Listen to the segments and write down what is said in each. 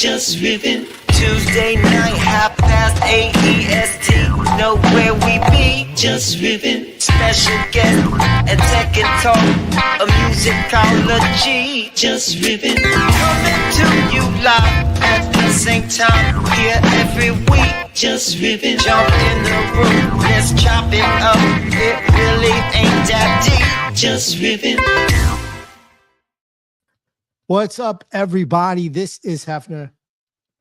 Jus Riffin. Tuesday night, 8:30 EST. Know where we be. Jus Riffin. Special guest, a tech and talk, a musicology. Jus Riffin. Coming to you live at the same time. Here every week. Jus Riffin. Jump in the room, let's chop it up. It really ain't that deep. Jus Riffin. What's up, everybody? This is Hefner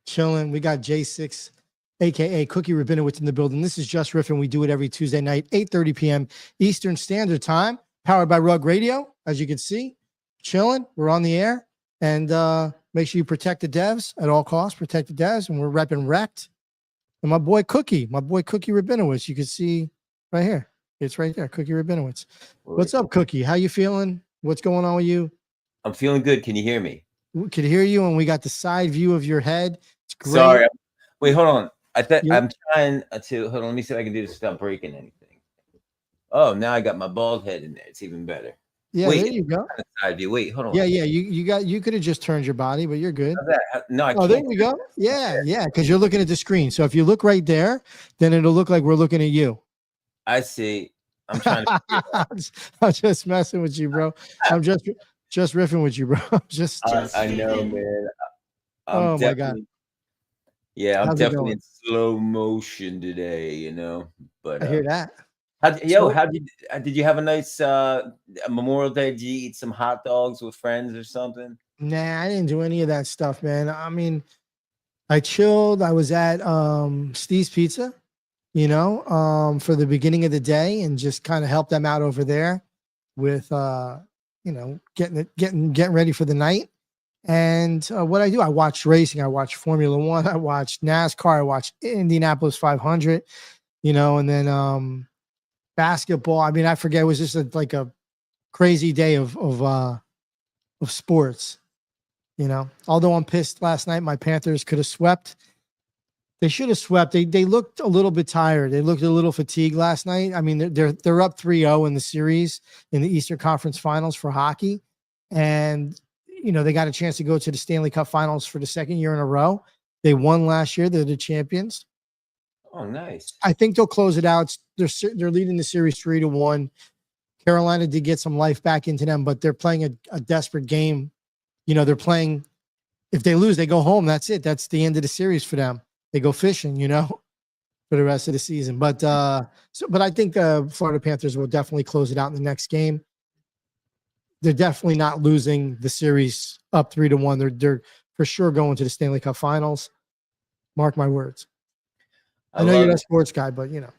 chilling. We got J6, aka Cookie Rabinowitz, in the building. This is Jus Riffin. We do it every Tuesday night, 8:30 p.m. Eastern Standard Time, powered by Rug Radio. As you can see, chilling. We're on the air, and make sure you protect the devs at all costs. Protect the devs, and we're repping Wrecked. And my boy Cookie Rabinowitz. You can see right here. It's right there, Cookie Rabinowitz. What's up, Cookie? How you feeling? What's going on with you? I'm feeling good. Can you hear me? We could hear you, and we got the side view of your head. It's great. Sorry. Wait, hold on. I'm trying to hold on. Let me see if I can do this without breaking anything. Oh, now I got my bald head in there. It's even better. Yeah, wait, there you go. Side view. Wait, hold on. Yeah. You could have just turned your body, but you're good. No, I can't. There we go. Yeah, because you're looking at the screen. So if you look right there, then it'll look like we're looking at you. I see. I'm trying to. I'm just messing with you, bro. I'm just riffing with you, bro. I know, man. Oh my god. Yeah, I'm definitely in slow motion today, you know. But I hear that. Did you have a nice Memorial Day? Did you eat some hot dogs with friends or something? Nah, I didn't do any of that stuff, man. I mean, I chilled. I was at Steve's Pizza, you know, for the beginning of the day, and just kind of helped them out over there with you know, getting ready for the night. And what I do, I watch racing, I watch Formula One, I watch NASCAR, I watch Indianapolis 500, you know, and then basketball. I mean, I forget, it was just like a crazy day of sports, you know. Although I'm pissed last night, my Panthers could have swept. They should have swept. They looked a little bit tired. They looked a little fatigued last night. I mean, they're up 3-0 in the series in the Eastern Conference Finals for hockey, and you know they got a chance to go to the Stanley Cup Finals for the second year in a row. They won last year. They're the champions. Oh, nice. I think they'll close it out. They're leading the series 3-1. Carolina did get some life back into them, but they're playing a desperate game. You know, they're playing. If they lose, they go home. That's it. That's the end of the series for them. They go fishing, you know, for the rest of the season. But but I think the Florida Panthers will definitely close it out in the next game. They're definitely not losing the series up 3-1. They're for sure going to the Stanley Cup Finals. Mark my words. I know you're not a sports guy, but you know.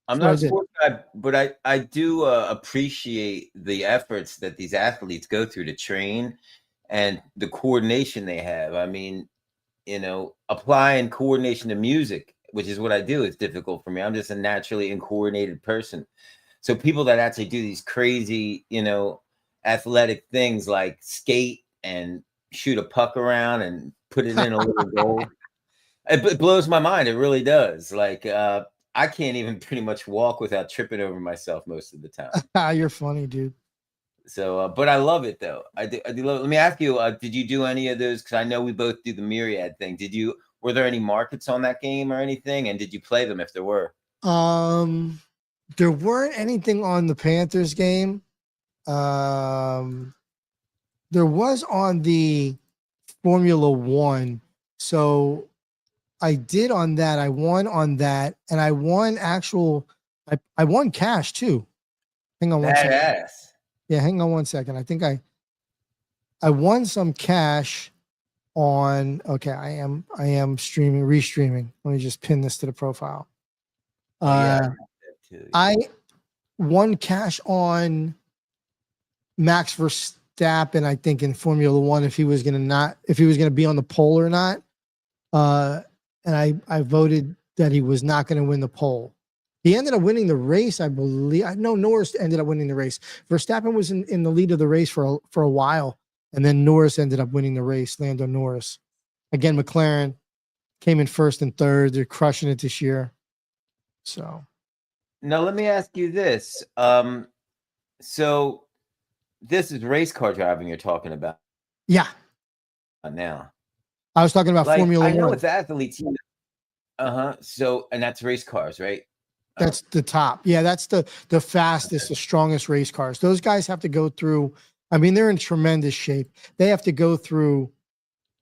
I'm not a sports guy, but I do appreciate the efforts that these athletes go through to train and the coordination they have. I mean, you know, applying coordination to music, which is what I do, it's difficult for me. I'm just a naturally uncoordinated person. So people that actually do these crazy, you know, athletic things like skate and shoot a puck around and put it in a little goal, it blows my mind. It really does. Like, I can't even pretty much walk without tripping over myself most of the time. You're funny, dude. So, but I love it though. I do love it. Let me ask you, did you do any of those? Because I know we both do the Myriad thing. Were there any markets on that game or anything? And did you play them if there were? There weren't anything on the Panthers game. There was on the Formula One. So I did on that. I won on that. And I won I won cash too. Hang on one second. Yeah, hang on one second. I think I won some cash on. Okay, I am restreaming. Let me just pin this to the profile. I won cash on Max Verstappen, I think, in Formula One, if he was gonna be on the pole or not. And I voted that he was not going to win the pole. He ended up winning the race, I believe. No, Norris ended up winning the race. Verstappen was in the lead of the race for a while, and then Norris ended up winning the race. Lando Norris. Again, McLaren came in first and third. They're crushing it this year. So, now let me ask you this. So this is race car driving you're talking about. Yeah. Now. I was talking about Like, Formula I know One. it's athletes. Uh-huh. So, and that's race cars, right? That's the top. Yeah, that's the fastest, the strongest race cars. Those guys have to go through. I mean, they're in tremendous shape. They have to go through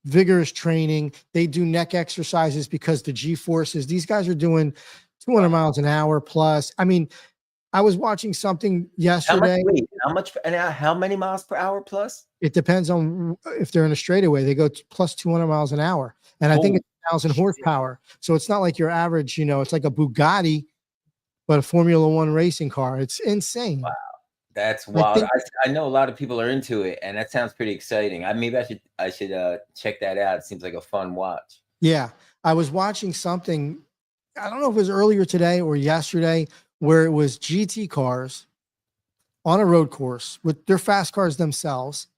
vigorous training. They do neck exercises because the G forces. These guys are doing 200 miles an hour plus. I mean, I was watching something How much yesterday. weight? How much and how many miles per hour plus? It depends on if they're in a straightaway. They go plus 200 miles an hour, and I think Oh, it's 1,000 horsepower. So it's not like your average. It's like a Bugatti, but a Formula One racing car. It's insane. that's I wild. think, I know a lot of people are into it, and that sounds pretty exciting. Maybe I should check that out. It seems like a fun watch. yeah, I was watching something. I don't know if it was earlier today or yesterday, where it was GT cars on a road course with their fast cars themselves,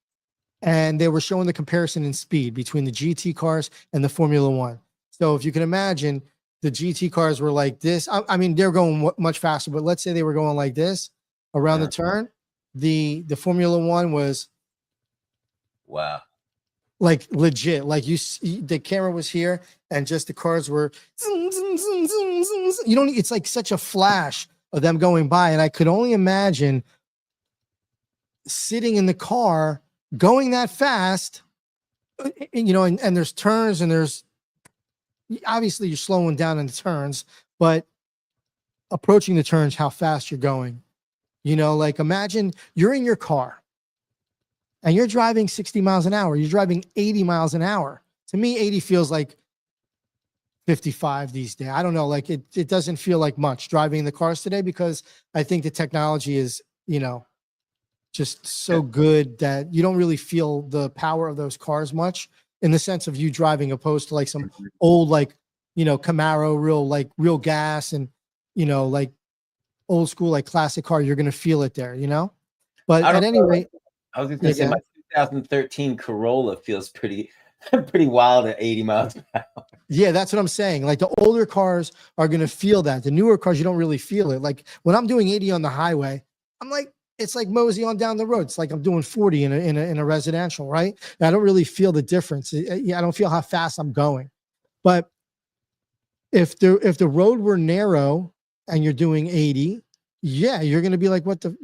and they were showing the comparison in speed between the GT cars and the Formula One. So if you can imagine, the GT cars were like this. I mean, they're going much faster, but let's say they were going like this around the Uh, turn. The Formula One was wow. like legit. Like the camera was here, and just the cars were. Zoom, zoom, zoom, zoom, zoom, zoom. You don't. It's like such a flash of them going by, and I could only imagine sitting in the car going that fast. And there's turns, and there's obviously you're slowing down in the turns, but approaching the turns, how fast you're going. Like imagine you're in your car and you're driving 60 miles an hour. You're driving 80 miles an hour. To me, 80 feels like 55 these days. I don't know. Like it doesn't feel like much driving in the cars today, because I think the technology is, just so good that you don't really feel the power of those cars much, in the sense of you driving, opposed to like some old, like, Camaro, real gas, and, like old school, like classic car. You're going to feel it there, but I at don't any know. rate, I was just yeah, gonna say my 2013 Corolla feels pretty pretty wild at 80 miles per hour. yeah, that's what I'm saying. Like the older cars are going to feel that. The newer cars, you don't really feel it. Like when I'm doing 80 on the highway, I'm like, it's like mosey on down the road. It's like I'm doing 40 in a residential, right? And I don't really feel the difference. I don't feel how fast I'm going. But if the road were narrow and you're doing 80, yeah, you're going to be like, what the,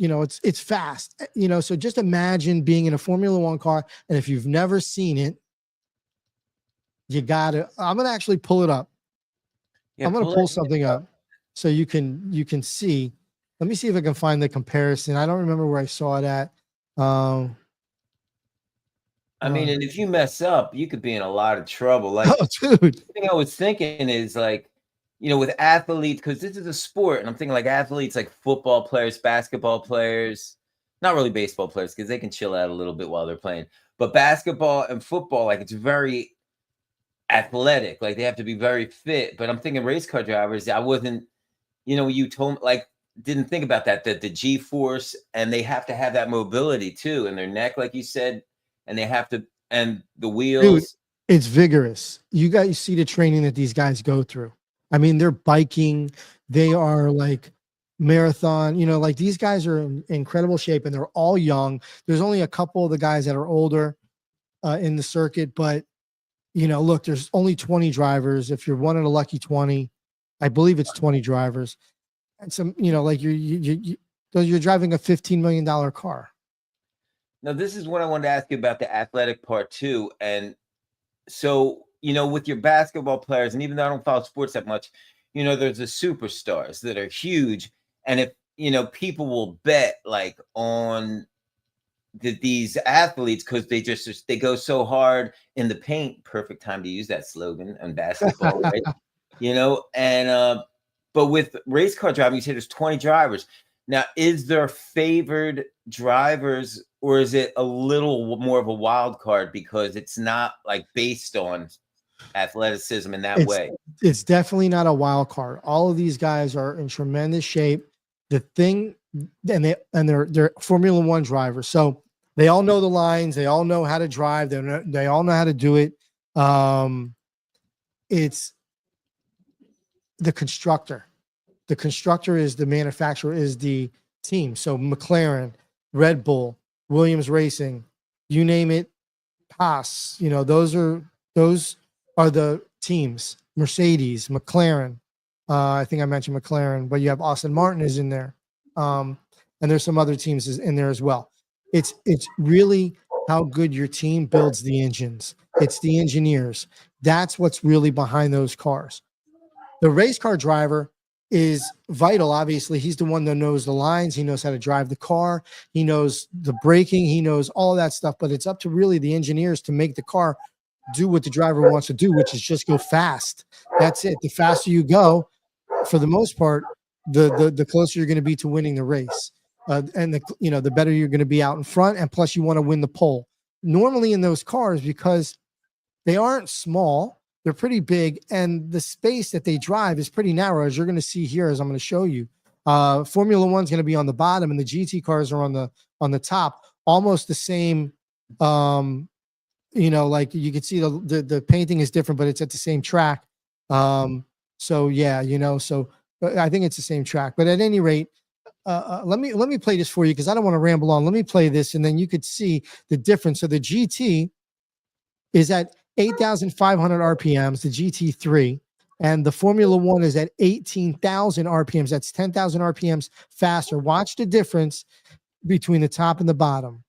it's fast, so just imagine being in a Formula One car. And if you've never seen it, I'm going to actually pull it up. Yeah, I'm going to pull pull that something shit up so you can see. Let me see if I can find the comparison. I don't remember where I saw it at. Um, I mean, and if you mess up, you could be in a lot of trouble. Like oh, dude. the thing I was thinking is like, with athletes, because this is a sport, and I'm thinking like athletes, like football players, basketball players, not really baseball players, because they can chill out a little bit while they're playing. But basketball and football, like it's very athletic. Like they have to be very fit. But I'm thinking race car drivers, I wasn't, you told me, like, didn't think about that the G force, and they have to have that mobility too in their neck, like you said, and they have to, and the Dude, wheels. it's vigorous. You guys see the training that these guys go through. I mean, they're biking. They are like marathon, like these guys are in incredible shape, and they're all young. There's only a couple of the guys that are older in the circuit, but look, there's only 20 drivers. If you're one in a lucky 20, I believe it's 20 drivers. And some, like you're driving a $15 million car. Now, this is what I wanted to ask you about the athletic part too. And so, with your basketball players, and even though I don't follow sports that much, there's the superstars that are huge. And if, people will bet like on these athletes, because they go so hard in the paint. Perfect time to use that slogan on basketball, right? And but with race car driving, you say there's 20 drivers. Now, is there favored drivers, or is it a little more of a wild card because it's not like based on athleticism in that way? It's definitely not a wild card. All of these guys are in tremendous shape. The thing, and they're Formula One drivers, so they all know the lines. They all know how to drive. They all know how to do it. It's the constructor. The constructor is the manufacturer, is the team. So McLaren, Red Bull, Williams Racing, you name it, Haas. Those are the teams: Mercedes, McLaren. I think I mentioned McLaren, but you have Austin Martin is in there, and there's some other teams in there as well. It's really how good your team builds the engines. It's the engineers. That's what's really behind those cars. The race car driver is vital. Obviously, he's the one that knows the lines. He knows how to drive the car. He knows the braking. He knows all that stuff. But it's up to really the engineers to make the car do what the driver wants to do, which is just go fast. That's it. The faster you go, for the most part, the closer you're going to be to winning the race, and the better you're going to be out in front. And plus, you want to win the pole. Normally in those cars, because they aren't small, they're pretty big, and the space that they drive is pretty narrow, as you're going to see here, as I'm going to show you. Formula One's going to be on the bottom, and the GT cars are on the top, almost the same. Like you can see the painting is different, but it's at the same track. So yeah, so I think it's the same track. But at any rate, let me play this for you because I don't want to ramble on. Let me play this, and then you could see the difference. So the GT is at 8,500 RPMs, the GT3, and the Formula One is at 18,000 RPMs. That's 10,000 RPMs faster. Watch the difference between the top and the bottom.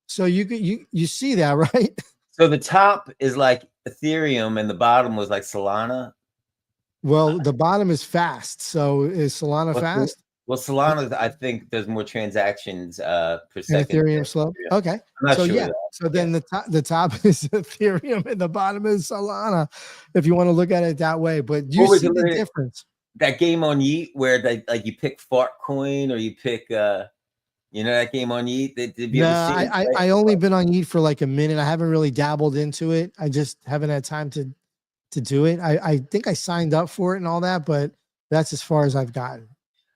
So you see that, right? So the top is like Ethereum and the bottom was like Solana. Well, the bottom is fast. So is Solana fast? Well, Solana, I think there's more transactions per second. And Ethereum slow. Okay. So sure yeah. So then the top is Ethereum and the bottom is Solana, if you want to look at it that way. But you see the difference. That game on Yeet where like you pick Fart Coin or you pick that game on Yeet? I only been on Yeet for like a minute. I haven't really dabbled into it. I just haven't had time to do it. I think I signed up for it and all that, but that's as far as I've gotten.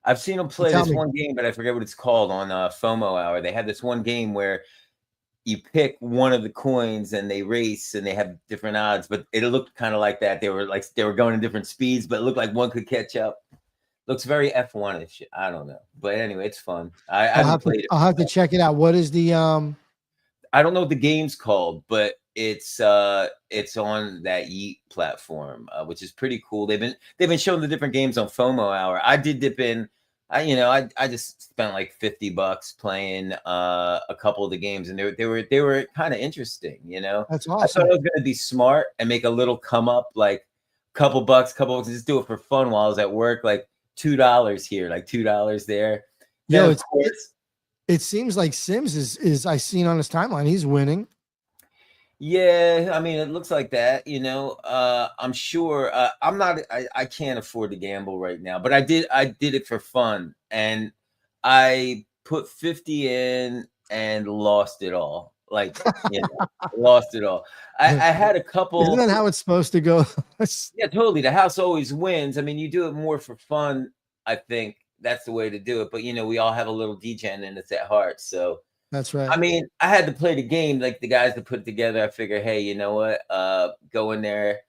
I've seen them play this one game, but I forget what it's called on FOMO Hour. They had this one game where you pick one of the coins and they race and they have different odds, but it looked kind of like that. They were going in different speeds, but it looked like one could catch up. Looks very F1-ish. I don't know. But anyway, it's fun. I'll have to check it out. What is the I don't know what the game's called, but it's on that Yeet platform, which is pretty cool. They've been showing the different games on FOMO Hour. I did dip in. I just spent like $50 playing a couple of the games, and they were kind of interesting. That's awesome. I thought I was gonna be smart and make a little come up, like couple bucks, just do it for fun while I was at work, like $2 here, like $2 there. Yeah, it seems like Sims is I seen on his timeline. He's winning. Yeah, I mean, it looks like that, I'm sure I can't afford to gamble right now, but I did it for fun, and I put 50 in and lost it all. Like, lost it all. I had a couple. Isn't that how it's supposed to go? Yeah, totally. The house always wins. I mean, you do it more for fun. I think that's the way to do it. But we all have a little degen and it's at heart. So that's right. I mean, I had to play the game like the guys that put it together. I figure, hey, you know what? Go in there.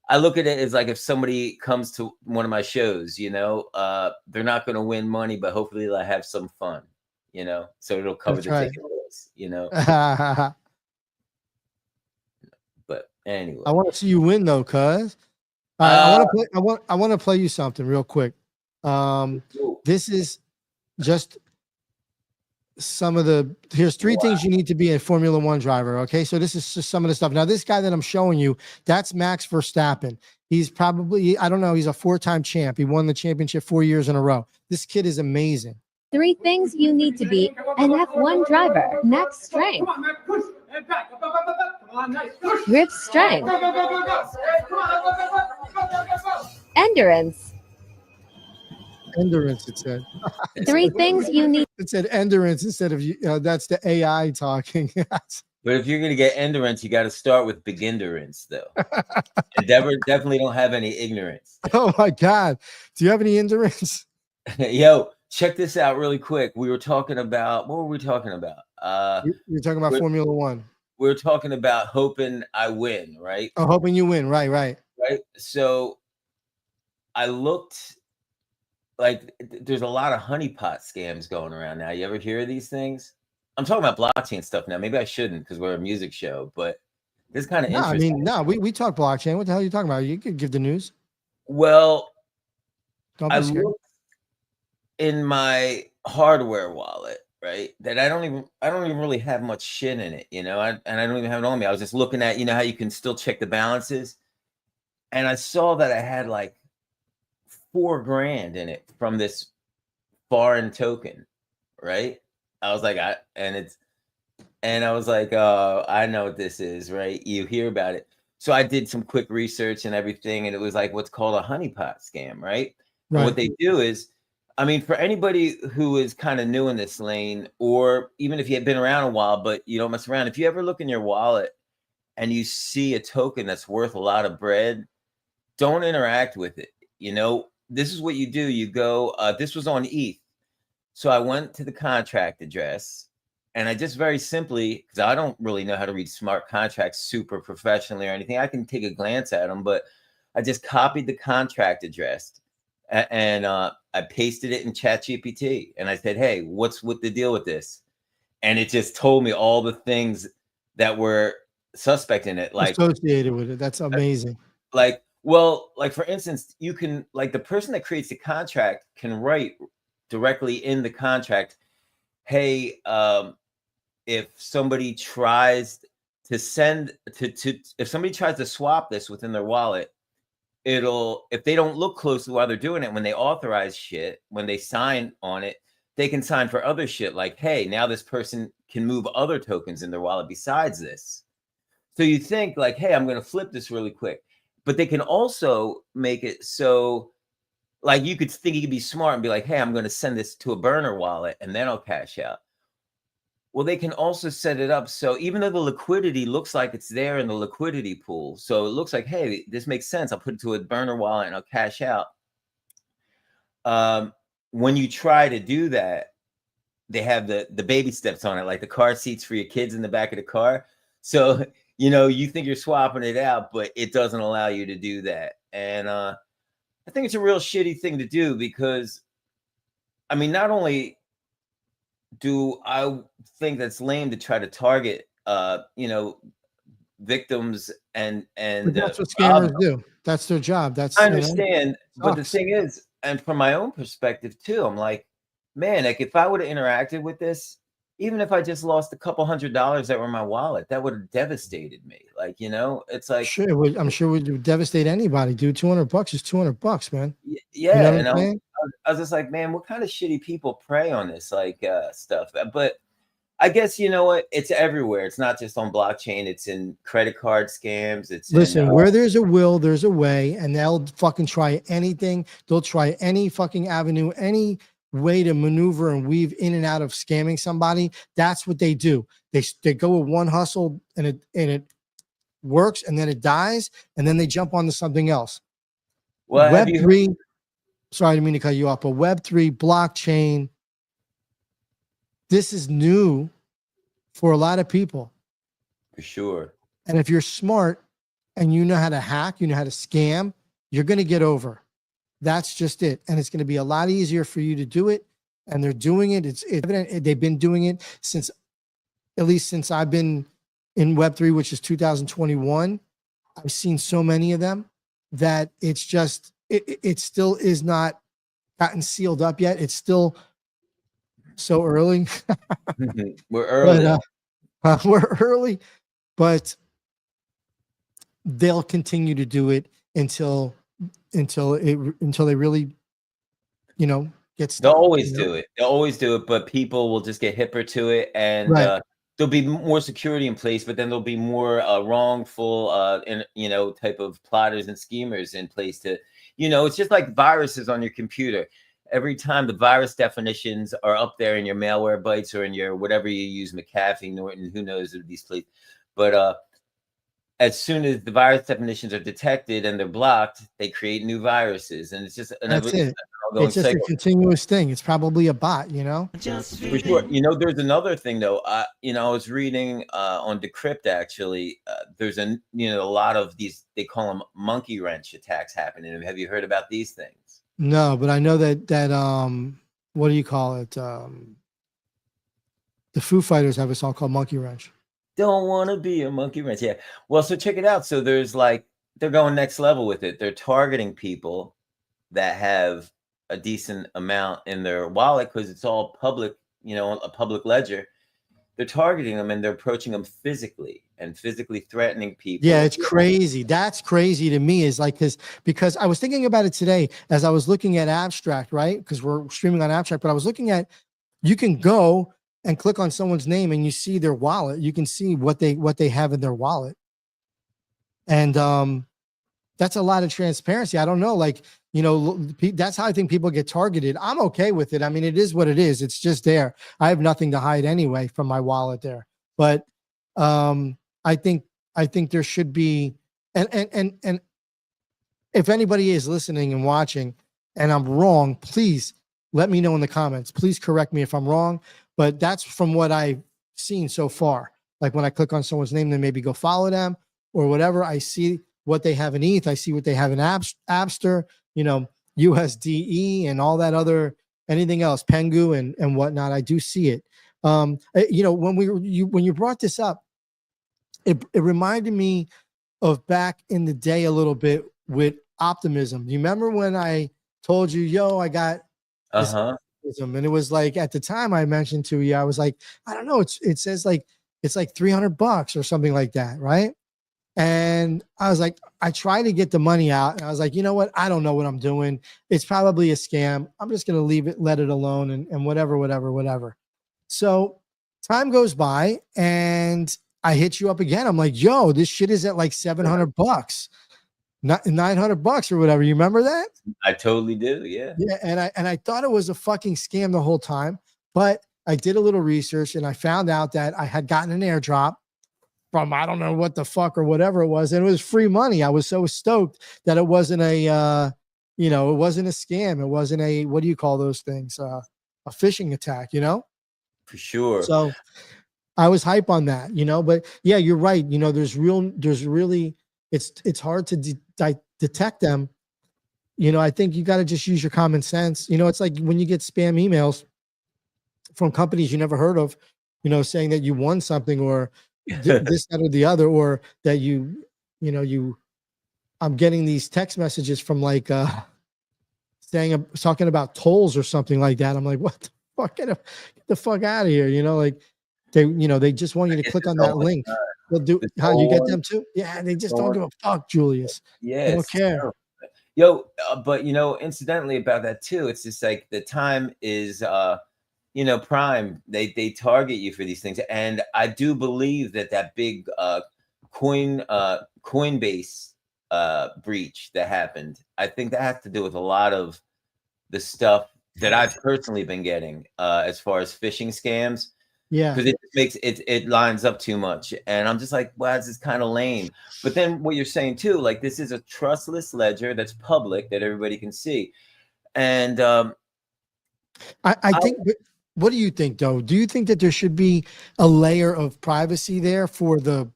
I look at it as like if somebody comes to one of my shows, they're not going to win money, but hopefully they'll have some fun, so it'll cover the ticket bills, But anyway, I want to see you win though, cuz I want to play you something real quick. This is just here's three things you need to be a Formula One driver. Okay. So this is just some of the stuff. Now, this guy that I'm showing you, that's Max Verstappen. He's probably, I don't know, he's a 4-time champ. He won the championship 4 years in a row. This kid is amazing. 3 things you need to be an F1 driver. Next, strength. Grip strength. Endurance. Endurance, it said. 3 things you need. It said endurance instead of that's the AI talking. But if you're gonna get endurance, you got to start with beginnerance, though. Endeavor definitely don't have any ignorance. Oh my God, do you have any endurance? Yo, check this out really quick. We were talking about what were we talking about? You're talking about We're, Formula One. we're talking about hoping I win, right? Oh, hoping you win. Right, right. Right. So I looked like there's a lot of honeypot scams going around now. You ever hear of these things? I'm talking about blockchain stuff now. Maybe I shouldn't because we're a music show, but this is kind of No, I interesting. mean, no, we talk blockchain. What the hell are you talking about? You could give the news. Well, Don't I be scared. looked in my hardware wallet, right? That I don't even really have much shit in it, and I don't even have it on me. I was just looking at, how you can still check the balances, and I saw that I had like $4,000 in it from this foreign token, right? I was like, I was like, oh, I know what this is, right? You hear about it. So I did some quick research and everything, and it was like what's called a honeypot scam, right? And what Right. they do is, I mean, for anybody who is kind of new in this lane, or even if you have been around a while, but you don't mess around, if you ever look in your wallet and you see a token that's worth a lot of bread, don't interact with it. This is what you do. You go, this was on ETH. So I went to the contract address and I just very simply, because I don't really know how to read smart contracts super professionally or anything, I can take a glance at them, but I just copied the contract address and I pasted it in ChatGPT and I said, hey, what's with the deal with this? And it just told me all the things that were suspect in it. Associated with it. That's amazing. Like for instance, you can, like, the person that creates the contract can write directly in the contract, hey, if somebody tries to if somebody tries to swap this within their wallet, if they don't look closely while they're doing it, when they authorize shit, when they sign on it, they can sign for other shit like, hey, now this person can move other tokens in their wallet besides this. So you think like, hey, I'm going to flip this really quick. But they can also make it so, like, you could think you could be smart and be like, hey, I'm going to send this to a burner wallet and then I'll cash out. Well, they can also set it up so even though the liquidity looks like it's there in the liquidity pool, so it looks like, hey, this makes sense. I'll put it to a burner wallet and I'll cash out. When you try to do that, they have the baby steps on it, like the car seats for your kids in the back of the car. So, you think you're swapping it out, but it doesn't allow you to do that. And I think it's a real shitty thing to do because, I mean, not only do I think that's lame to try to target, victims and But that's what rob scammers them. do. That's their job. That's, I understand, but the sucks. thing is, and from my own perspective too, I'm like, man, like if I would have interacted with this, even if I just lost a couple $100 that were in my wallet, that would have devastated me. Like, it's like, Sure, I'm sure it would devastate anybody, dude. $200 is $200, man. You yeah, know and what I'm saying? I was just like, man, what kind of shitty people prey on this like stuff? But I guess you know what? It's everywhere. It's not just on blockchain. It's in credit card scams. It's in Listen, where there's a will, there's a way, and they'll fucking try anything. They'll try any fucking avenue, any way to maneuver and weave in and out of scamming somebody. That's what they do. They go with one hustle and it works, and then it dies, and then they jump onto something else. well, have Web you heard? 3, sorry, I didn't mean to cut you off, but Web 3, blockchain, this is new for a lot of people. For sure. And if you're smart and you know how to hack, you know how to scam, you're going to get over. That's just it. And it's going to be a lot easier for you to do it. And they're doing it. It's evident. They've been doing it since I've been in Web3, which is 2021. I've seen so many of them that it's just, it still is not gotten sealed up yet. It's still so early. We're early. But, we're early, but they'll continue to do it until they really, get stuck. They'll always do it. They'll always do it, but people will just get hipper to it, and Right. There'll be more security in place, but then there'll be more wrongful, type of plotters and schemers in place to, it's just like viruses on your computer. Every time the virus definitions are up there in your malware bytes or in your whatever you use, McAfee, Norton, who knows of these places, but as soon as the virus definitions are detected and they're blocked, they create new viruses, and it's just That's it. going It's just a psycho. continuous thing. It's probably a bot, you know? For sure. You know, there's another thing though. I was reading on Decrypt actually. There's a lot of these, they call them monkey wrench attacks happening. Have you heard about these things? No, but I know that what do you call it? The Foo Fighters have a song called Monkey Wrench. Don't want to be a monkey wrench. Yeah. Well, so check it out. So there's like, they're going next level with it. They're targeting people that have a decent amount in their wallet because it's all public, a public ledger. They're targeting them and they're approaching them physically and physically threatening people. Yeah, it's crazy. That's crazy to me, is like, because I was thinking about it today as I was looking at Abstract, right? Because we're streaming on Abstract, but I was looking at, you can go and click on someone's name and you see their wallet. You can see what they have in their wallet. And that's a lot of transparency. I don't know, like, that's how I think people get targeted. I'm okay with it. I mean, it is what it is. It's just there. I have nothing to hide anyway from my wallet there. But I think there should be, and if anybody is listening and watching and I'm wrong, please let me know in the comments. Please correct me if I'm wrong. But that's from what I've seen so far. Like when I click on someone's name, then maybe go follow them or whatever. I see what they have in ETH. I see what they have in Abster, USDE and all that other, anything else, Pengu and whatnot. I do see it. When you brought this up, it reminded me of back in the day a little bit with optimism. You remember when I told you, yo, I got this optimism, and it was like, at the time I mentioned to you, I was like, I don't know, it says like it's like $300 or something like that, right? And I was like, I tried to get the money out, and I was like, you know what? I don't know what I'm doing. It's probably a scam. I'm just gonna leave it, let it alone, and whatever. So time goes by, and I hit you up again. I'm like, yo, this shit is at like $700, not $900 or whatever. You remember that? I totally do. Yeah. Yeah. And I thought it was a fucking scam the whole time, but I did a little research and I found out that I had gotten an airdrop from, I don't know what the fuck or whatever it was. And it was free money. I was so stoked that it wasn't it wasn't a scam. It wasn't a, what do you call those things? A phishing attack, For sure. So I was hype on that, but yeah, you're right. There's really, it's hard to detect them. I think you got to just use your common sense. It's like when you get spam emails from companies you never heard of, saying that you won something or this, that, or the other, or that I'm getting these text messages from like, talking about tolls or something like that. I'm like, what the fuck? Get the fuck out of here. Like they just want you to click on that link. They'll do how you get them too. Yeah. They just don't give a fuck, Julius. Yeah. They don't care. Terrible. Yo, but incidentally about that too, it's just like the time is prime. They target you for these things. And I do believe that big Coinbase breach that happened, I think that has to do with a lot of the stuff that I've personally been getting as far as phishing scams. Yeah, because it lines up too much, and I'm just like, wow, this is kind of lame. But then what you're saying too, like this is a trustless ledger that's public that everybody can see, and I think. What do you think, though? Do you think that there should be a layer of privacy there for the?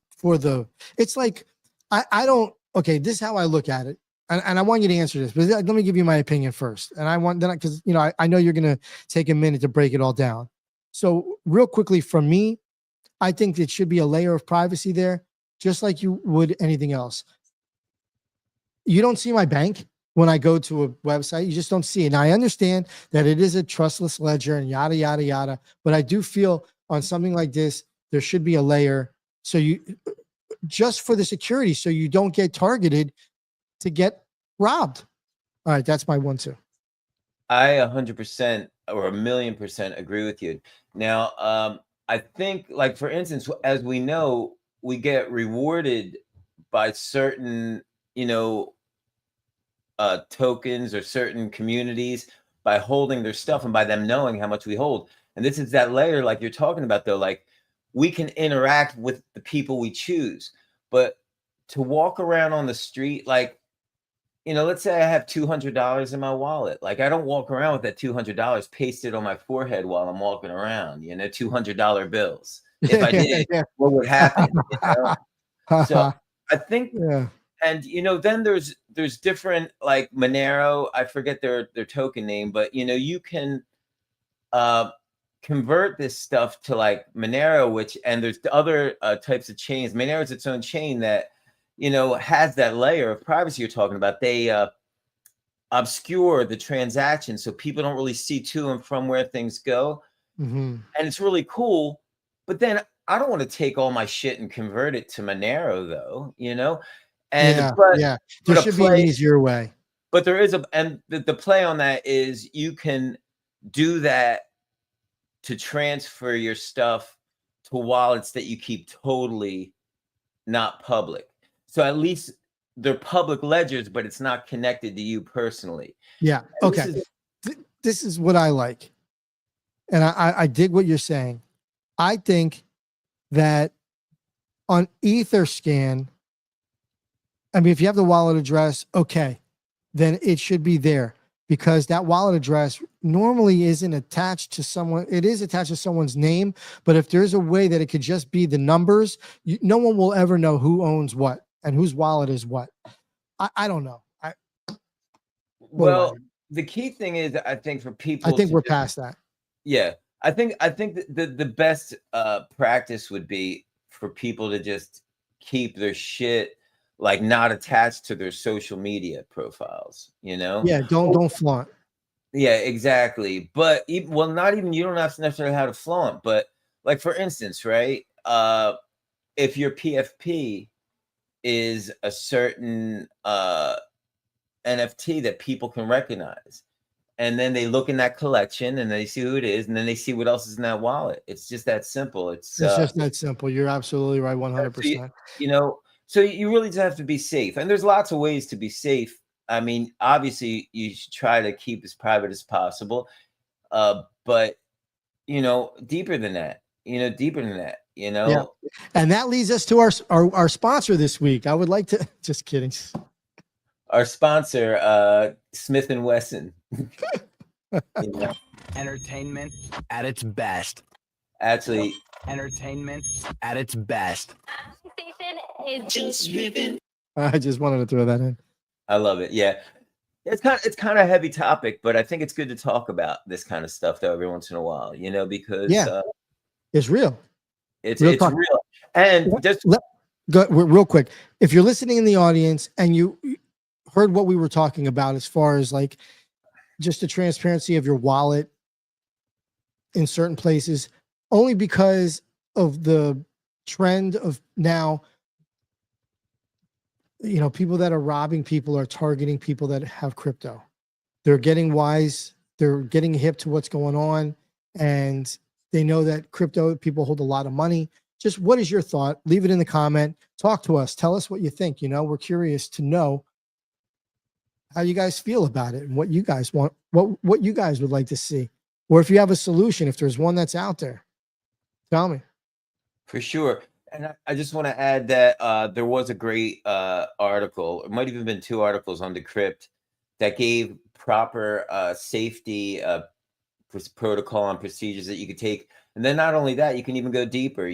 It's like I don't. Okay, this is how I look at it, and I want you to answer this, but let me give you my opinion first, and I want then because I know you're gonna take a minute to break it all down. So real quickly from me, I think it should be a layer of privacy there, just like you would anything else. You don't see my bank when I go to a website. You just don't see it. Now, I understand that it is a trustless ledger and yada, yada, yada. But I do feel on something like this, there should be a layer. So just for the security, so you don't get targeted to get robbed. All right. That's my 1-2. I 100% or 1,000,000% agree with you. Now, I think, like, for instance, as we know, we get rewarded by certain, tokens or certain communities by holding their stuff and by them knowing how much we hold. And this is that layer, like you're talking about, though, like we can interact with the people we choose, but to walk around on the street, like, let's say I have $200 in my wallet. Like, I don't walk around with that $200 pasted on my forehead while I'm walking around, $200 bills. If I did, Yeah. what would happen? So I think, Yeah. and then there's different, like Monero, I forget their token name, but you can convert this stuff to like Monero, and there's other types of chains. Monero is its own chain that has that layer of privacy you're talking about. They obscure the transaction so people don't really see to and from where things go. Mhm. And it's really cool. But then I don't want to take all my shit and convert it to Monero, though, And Yeah. but Yeah. but There a should be an play, easier way. but there is and the play on that is you can do that to transfer your stuff to wallets that you keep totally not public. So at least they're public ledgers, but it's not connected to you personally. Yeah. And Okay. This is what I like. And I dig what you're saying. I think that on Etherscan, I mean, if you have the wallet address, okay, then it should be there, because that wallet address normally isn't attached to someone. It is attached to someone's name, but if there's a way that it could just be the numbers, no one will ever know who owns what and whose wallet is what. I don't know. Well, the key thing is, I think, for people I think to we're just, past that. yeah, I think that the best practice would be for people to just keep their shit like not attached to their social media profiles, Yeah, don't flaunt. Yeah, exactly. But not even, you don't have to necessarily have to flaunt, but like, for instance, right? If your PFP is a certain NFT that people can recognize, and then they look in that collection and they see who it is, and then they see what else is in that wallet. It's just that simple. It's just that simple. You're absolutely right, 100%. So you really just have to be safe, and there's lots of ways to be safe. I mean, obviously, you should try to keep as private as possible, but deeper than that. Yeah. And that leads us to our sponsor this week. I would like to just kidding. Our sponsor, Smith and Wesson. Entertainment at its best. Actually, Entertainment at its best. Station is Jus Riffin. I just wanted to throw that in. I love it. Yeah. It's kind of a heavy topic, but I think it's good to talk about this kind of stuff though every once in a while, because It's real. it's Real it's talk. real. And just Go real quick. If you're listening in the audience and you heard what we were talking about as far as like just the transparency of your wallet in certain places, only because of the trend of now, people that are robbing people are targeting people that have crypto. They're getting wise. They're getting hip to what's going on. And they know that crypto people hold a lot of money. Just what is your thought? Leave it in the comment. Talk to us. Tell us what you think. We're curious to know how you guys feel about it and what you guys want, what you guys would like to see. Or if you have a solution, if there's one that's out there, tell me. for sure. And I just want to add that there was a great article. It might have even been 2 articles on Decrypt that gave proper safety protocol and procedures that you could take. And then not only that, you can even go deeper.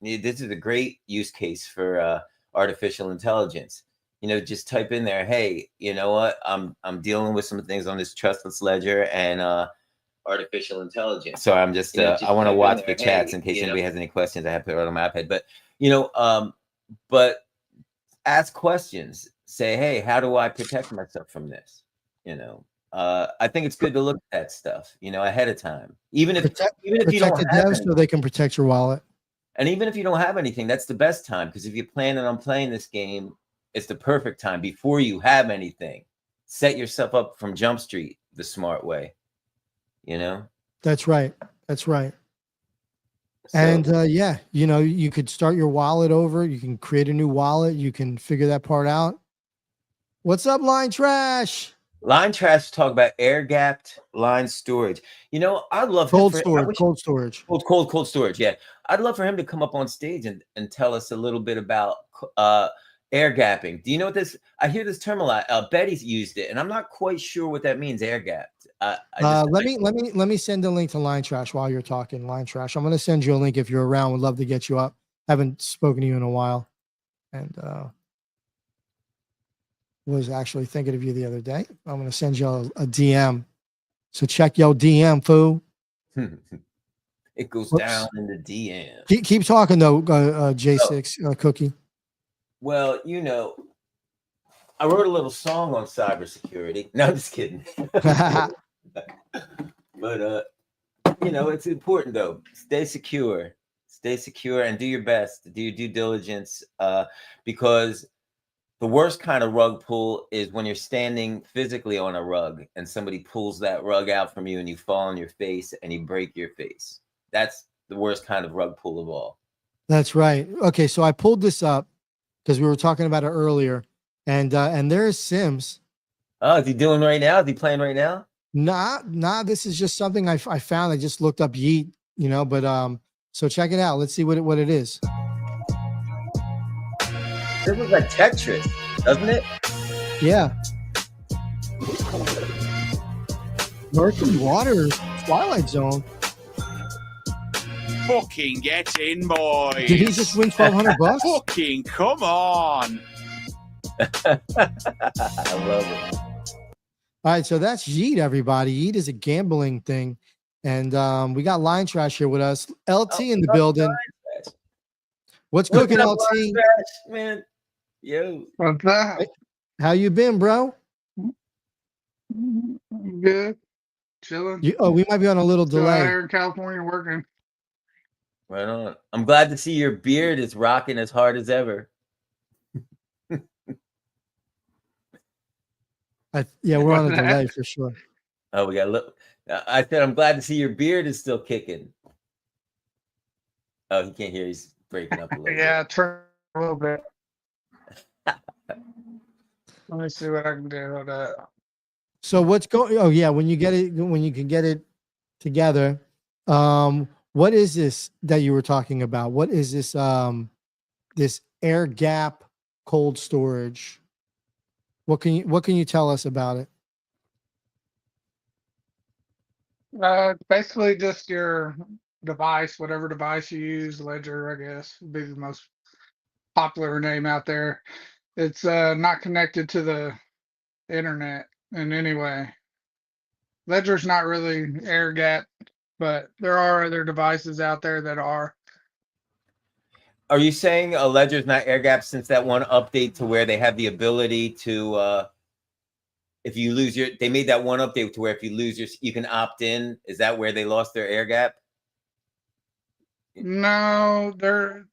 This is a great use case for artificial intelligence. Just type in there, hey, you know what? I'm dealing with some things on this trustless ledger and artificial intelligence. So I'm just I want to watch the chats in case anybody has any questions. I have to put it on my iPad, but ask questions. Say, hey, how do I protect myself from this? I think it's good to look at that stuff, ahead of time. Even if you don't the have devs anything, so they can protect your wallet. and even if you don't have anything, that's the best time, because if you're planning on playing this game, it's the perfect time before you have anything. Set yourself up from Jump Street the smart way. That's right. That's right. So, And you could start your wallet over. You can create a new wallet. You can figure that part out. What's up, Line Trash? Line Trash talk about air gapped line storage. I'd love Cold storage. Cold storage. Yeah, I'd love for him to come up on stage and tell us a little bit about Air gapping. Do you know what this? I hear this term a lot. Betty's used it, and I'm not quite sure what that means. Air gapped. Let me send a link to Line Trash while you're talking. Line Trash. I'm going to send you a link if you're around. Would love to get you up. Haven't spoken to you in a while, and was actually thinking of you the other day. I'm going to send you a DM. So check your DM, fool. It goes Whoops. down in the DM. Keep talking though, J6 Cookie. Well, you know, I wrote a little song on cybersecurity. No, I'm just kidding. But you know, it's important though. Stay secure, and do your best. Do your due diligence, because the worst kind of rug pull is when you're standing physically on a rug and somebody pulls that rug out from you and you fall on your face and you break your face. That's the worst kind of rug pull of all. That's right. Okay, so I pulled this up because we were talking about it earlier, and there's Sims. Oh, is he doing right now? Is he playing right now? Nah. This is just something I found. I just looked up Yeet, you know. But so check it out. Let's see what it is. This is like Tetris, doesn't it? Yeah. Murky Water, Twilight Zone. Fucking get in, boys. Did he just win $1,200? Fucking come on. I love it. All right, so that's Yeet, everybody. Yeet is a gambling thing. And we got Line Trash here with us. LT in the building. What's cooking, up, LT? Line Trash, man? Yo. What's that? How you been, bro? Good. Chilling. We might be on a little Still out delay. here in California working. Right on. I'm glad to see your beard is rocking as hard as ever. Yeah, we're on a What's that? delay for sure. Oh, we got a little. I said I'm glad to see your beard is still kicking. Oh, he can't hear. He's breaking up a little Yeah, turn a little bit. Let me see what I can do with that. So what's going? Oh yeah, when you can get it together. What is this that you were talking about? What is this? This air gap cold storage. What can you tell us about it? Basically just your device, whatever device you use, Ledger, I guess, would be the most popular name out there. It's not connected to the internet in any way. Ledger's not really air gap, but there are other devices out there that are. Are you saying a Ledger's not air gap since that one update to where they have the ability to, if you lose they made that one update to where if you lose you can opt in? Is that where they lost their air gap? No, they're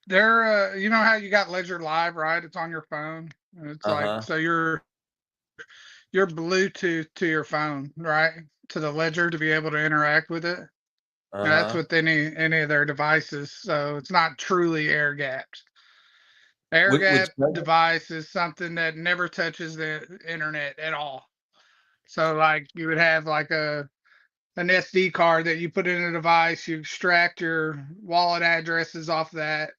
you know how you got Ledger Live, right? It's on your phone. And it's like, so you're Bluetooth to your phone, right? To the Ledger to be able to interact with it. And that's with any of their devices. So it's not truly air gapped. Air gap device is something that never touches the internet at all. So like you would have like an SD card that you put in a device, you extract your wallet addresses off that,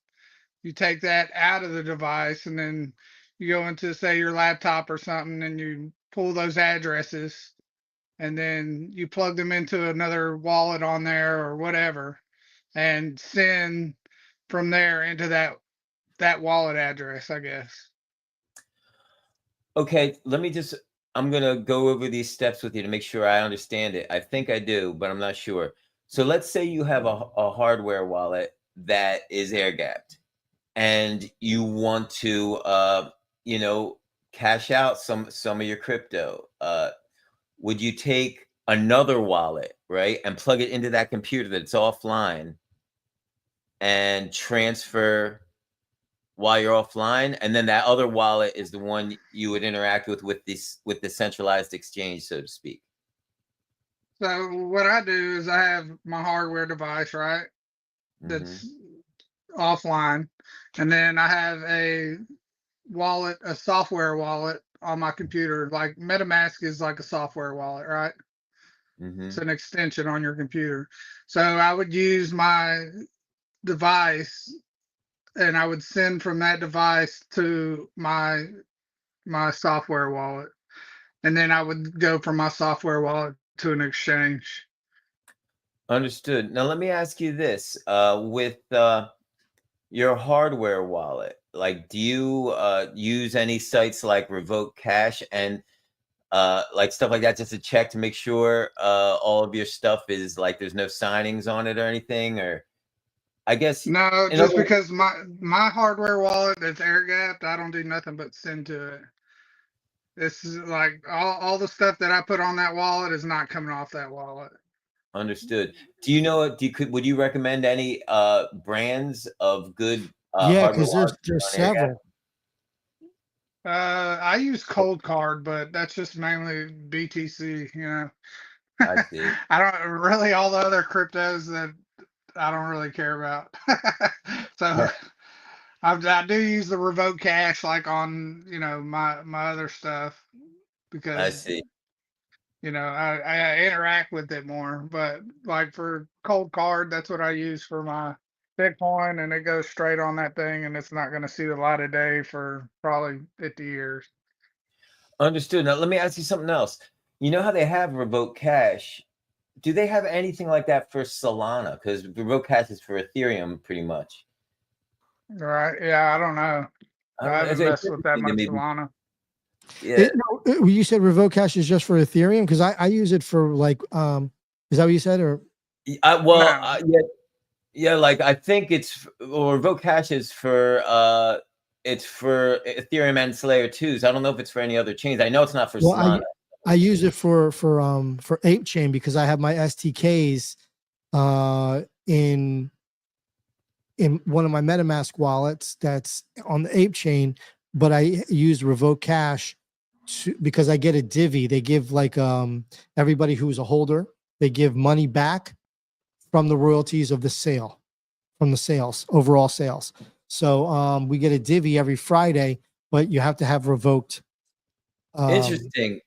you take that out of the device, and then you go into, say, your laptop or something, and you pull those addresses, and then you plug them into another wallet on there or whatever, and send from there into that wallet address, I guess. Okay, I'm going to go over these steps with you to make sure I understand it. I think I do, but I'm not sure. So let's say you have a hardware wallet that is air gapped and you want to, cash out some of your crypto. Would you take another wallet, right, and plug it into that computer that's offline and transfer while you're offline, and then that other wallet is the one you would interact with the centralized exchange, so to speak? So what I do is I have my hardware device, right? That's offline. And then I have a wallet, a software wallet on my computer. Like MetaMask is like a software wallet, right? It's an extension on your computer. So I would use my device and I would send from that device to my software wallet, and then I would go from my software wallet to an exchange. Understood. Now let me ask you this: with your hardware wallet, like, do you use any sites like Revoke Cash and like stuff like that, just to check to make sure all of your stuff is like there's no signings on it or anything? Or I guess No, in just other because my hardware wallet is air gapped, I don't do nothing but send to it. This is like all the stuff that I put on that wallet is not coming off that wallet. understood. Do you know? Would you recommend any brands of good Yeah, hardware because wallets there's on AirGap? several. I use Cold Card, but that's just mainly BTC. You know, I see. I don't really all the other cryptos that I don't really care about. So I do use the Revoke Cash like on my other stuff I because see. I interact with it more. But like for Cold Card, that's what I use for my Bitcoin, and it goes straight on that thing, and it's not going to see the light of day for probably 50 years. Understood. Now let me ask you something else. You know how they have Revoke Cash? Do they have anything like that for Solana? Because Revoke Cash is for Ethereum, pretty much. Right? Yeah, I don't know. I I don't know. haven't It's messed with that interesting to much me. Solana. Yeah. You said Revoke Cash is just for Ethereum because I use it for like is that what you said or Well, No, yeah, yeah. Like I think Revoke Cash is for it's for Ethereum and Layer 2s. I don't know if it's for any other chains. I know it's not for well Solana. I use it for Ape Chain because I have my STKs in one of my MetaMask wallets that's on the Ape Chain, but I use Revoke Cash because I get a divvy. They give like everybody who's a holder, they give money back from the royalties of the sale, from the sales, overall sales. So we get a divvy every Friday, but you have to have revoked Interesting.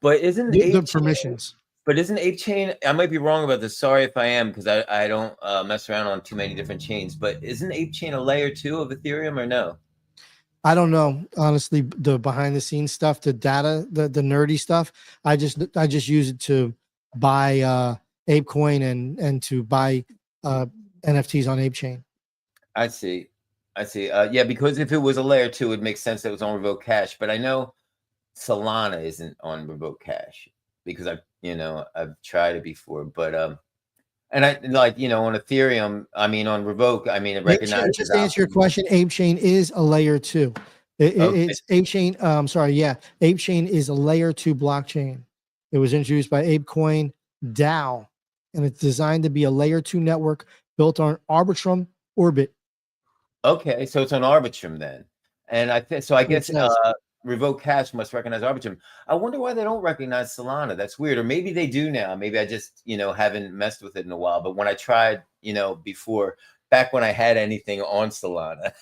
But isn't the Ape permissions. But isn't Ape Chain? I might be wrong about this. Sorry if I am, because I don't mess around on too many different chains. But isn't Ape Chain a layer 2 of Ethereum or no? I don't know, honestly, the behind the scenes stuff, the data, the nerdy stuff. I just use it to buy ApeCoin and to buy NFTs on ApeChain. I see. I see. Yeah, because if it was a layer 2, it makes sense that it was on Revoke Cash. But I know Solana isn't on Revoke Cash because I've tried it before. But and I like on Ethereum, I mean on Revoke, I mean it recognizes. Just to answer your question, ApeChain is a layer 2. Okay. It's ApeChain. Sorry, yeah, ApeChain is a layer 2 blockchain. It was introduced by ApeCoin DAO, and it's designed to be a layer 2 network built on Arbitrum Orbit. Okay, so it's on Arbitrum then, and I think so. I guess says. Revoke Cash must recognize Arbitrum. I wonder why they don't recognize Solana. That's weird, or maybe they do now. Maybe I just haven't messed with it in a while. But when I tried, before, back when I had anything on Solana,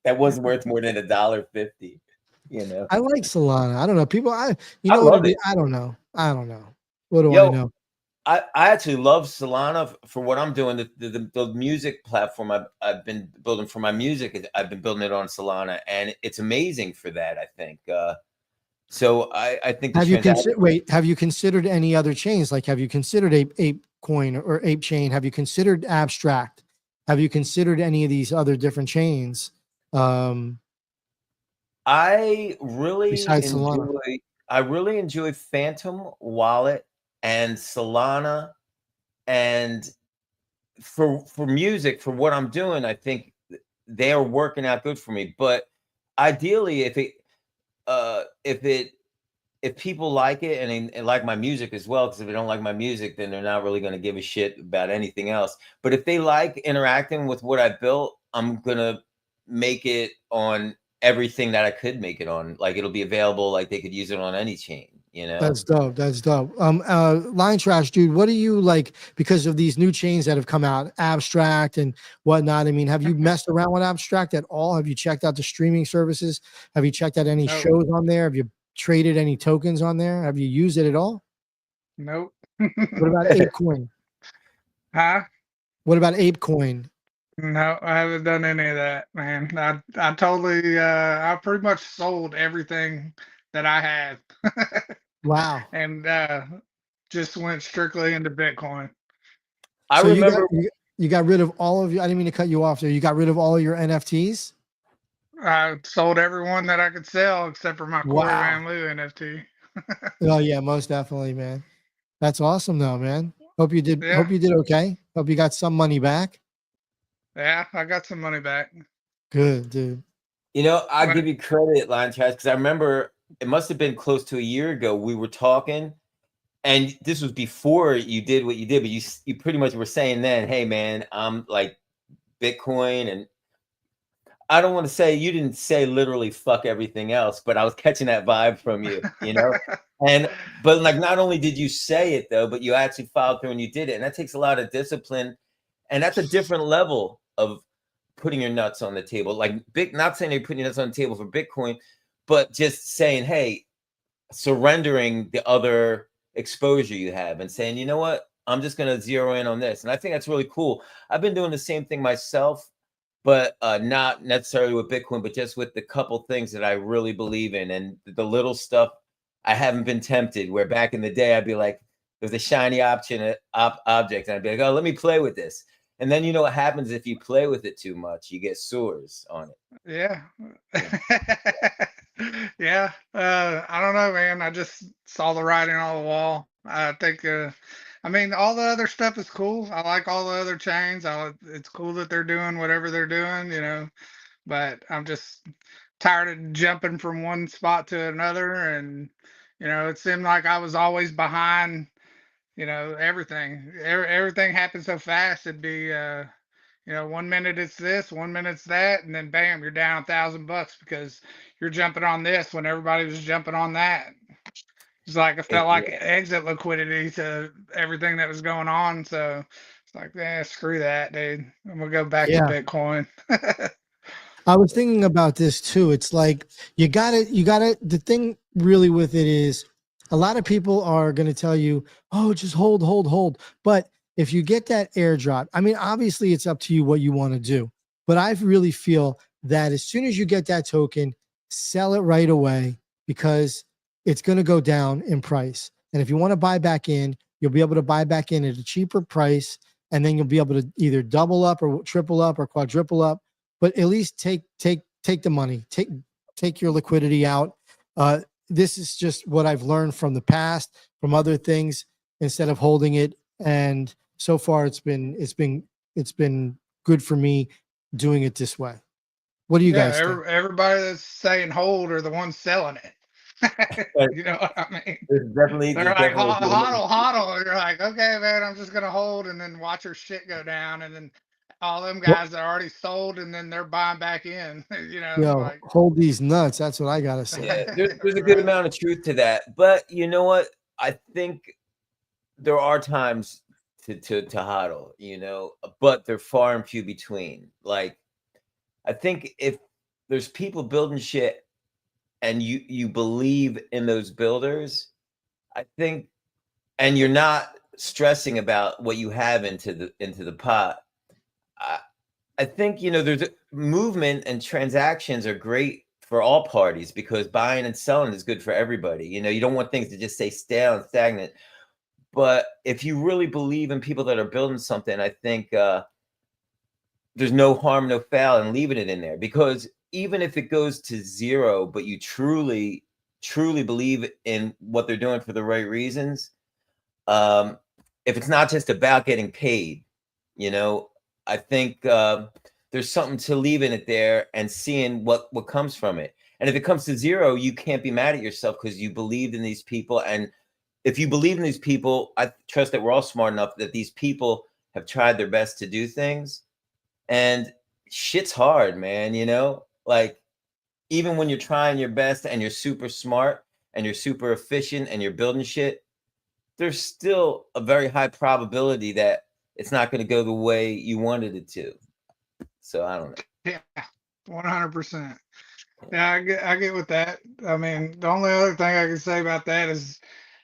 that wasn't worth more than $1.50. I like Solana. I don't know. People, I what love it is. it. I don't know. What do I Yo, know? I actually love Solana for what I'm doing. The music platform I've been building for my music, I've been building it on Solana, and it's amazing for that. I think. So I think the Have you considered any other chains? Like, have you considered ApeCoin or Ape Chain? Have you considered Abstract? Have you considered any of these other different chains? I really Besides Solana. enjoy Phantom Wallet and Solana, and for music, for what I'm doing, I think they are working out good for me. But ideally, if people like it and like my music as well, because if they don't like my music, then they're not really going to give a shit about anything else. But if they like interacting with what I built, I'm gonna make it on everything that I could make it on. Like it'll be available, like they could use it on any chain. That's dope. That's dope. Line Trash, dude, what do you like because of these new chains that have come out, Abstract and whatnot? I mean, have you messed around with Abstract at all? Have you checked out the streaming services? Have you checked out any Nope. shows on there? Have you traded any tokens on there? Have you used it at all? Nope. What about ApeCoin? Huh? What about ApeCoin? No, I haven't done any of that, man. I totally I pretty much sold everything that I had Wow. and just went strictly into Bitcoin. I So remember you got rid of all of your. I didn't mean to cut you off there. You got rid of all of your NFTs. I sold everyone that I could sell except for my Corey Wow. Van Loo NFT. Oh yeah, most definitely, man. That's awesome, though, man. Hope you did. Yeah, Hope you did okay. Hope you got some money back. yeah, I got some money back. Good, dude. I But give you credit, Lion Trash, because I remember it must have been close to a year ago. We were talking, and this was before you did what you did, but you pretty much were saying then, "Hey, man, I'm like Bitcoin," and I don't want to say you didn't say literally fuck everything else, but I was catching that vibe from you. And but like not only did you say it though, but you actually followed through and you did it, and that takes a lot of discipline, and that's a different level of putting your nuts on the table. Like not saying you're putting your nuts on the table for Bitcoin, but just saying, hey, surrendering the other exposure you have and saying, you know what, I'm just going to zero in on this. And I think that's really cool. I've been doing the same thing myself, but not necessarily with Bitcoin, but just with the couple things that I really believe in and the little stuff. I haven't been tempted where back in the day I'd be like, there's a shiny object, and I'd be like, oh, let me play with this. And then you know what happens if you play with it too much, you get sores on it. yeah. Yeah. I don't know, man. I just saw the writing on the wall. I think I mean all the other stuff is cool. I like all the other chains. It's cool that they're doing whatever they're doing. But I'm just tired of jumping from one spot to another and it seemed like I was always behind, everything. Everything happened so fast. It'd be 1 minute it's this, 1 minute it's that, and then bam, you're down $1,000 because you're jumping on this when everybody was jumping on that. It's like it felt like exit liquidity to everything that was going on. So it's like, screw that, dude. I'm gonna go back to Yeah. Bitcoin. I was thinking about this too. It's like you gotta, the thing really with it is a lot of people are going to tell you, oh, just hold, hold, hold. But if you get that airdrop, I mean, obviously it's up to you what you want to do. But I really feel that as soon as you get that token, sell it right away because it's going to go down in price. And if you want to buy back in, you'll be able to buy back in at a cheaper price. And then you'll be able to either double up or triple up or quadruple up, but at least take the money, take your liquidity out. This is just what I've learned from the past, from other things, instead of holding it. And so far, it's been good for me doing it this way. What do you Yeah, guys think? everybody that's saying hold are the ones selling it. You know what I mean? They're like hodl, hodl. You're like, okay, man, I'm just gonna hold and then watch her shit go down, and then all them Well, guys are already sold, and then they're buying back in. yo, Like hold these nuts. That's what I gotta say. Yeah, there's a good right. amount of truth to that. But you know what? I think there are times to hodl, but they're far and few between. Like, I think if there's people building shit and you believe in those builders, I think, and you're not stressing about what you have into the pot. I think there's a movement and transactions are great for all parties because buying and selling is good for everybody. You don't want things to just stay stale and stagnant. But if you really believe in people that are building something, I think there's no harm, no foul in leaving it in there because even if it goes to zero, but you truly, truly believe in what they're doing for the right reasons, if it's not just about getting paid, I think there's something to leaving it there and seeing what comes from it. And if it comes to zero, you can't be mad at yourself because you believed in these people. And if you believe in these people, I trust that we're all smart enough that these people have tried their best to do things. And shit's hard, man, like even when you're trying your best and you're super smart and you're super efficient and you're building shit, there's still a very high probability that it's not going to go the way you wanted it to. So I don't know. Yeah, 100%. Yeah, I get with that. I mean, the only other thing I can say about that is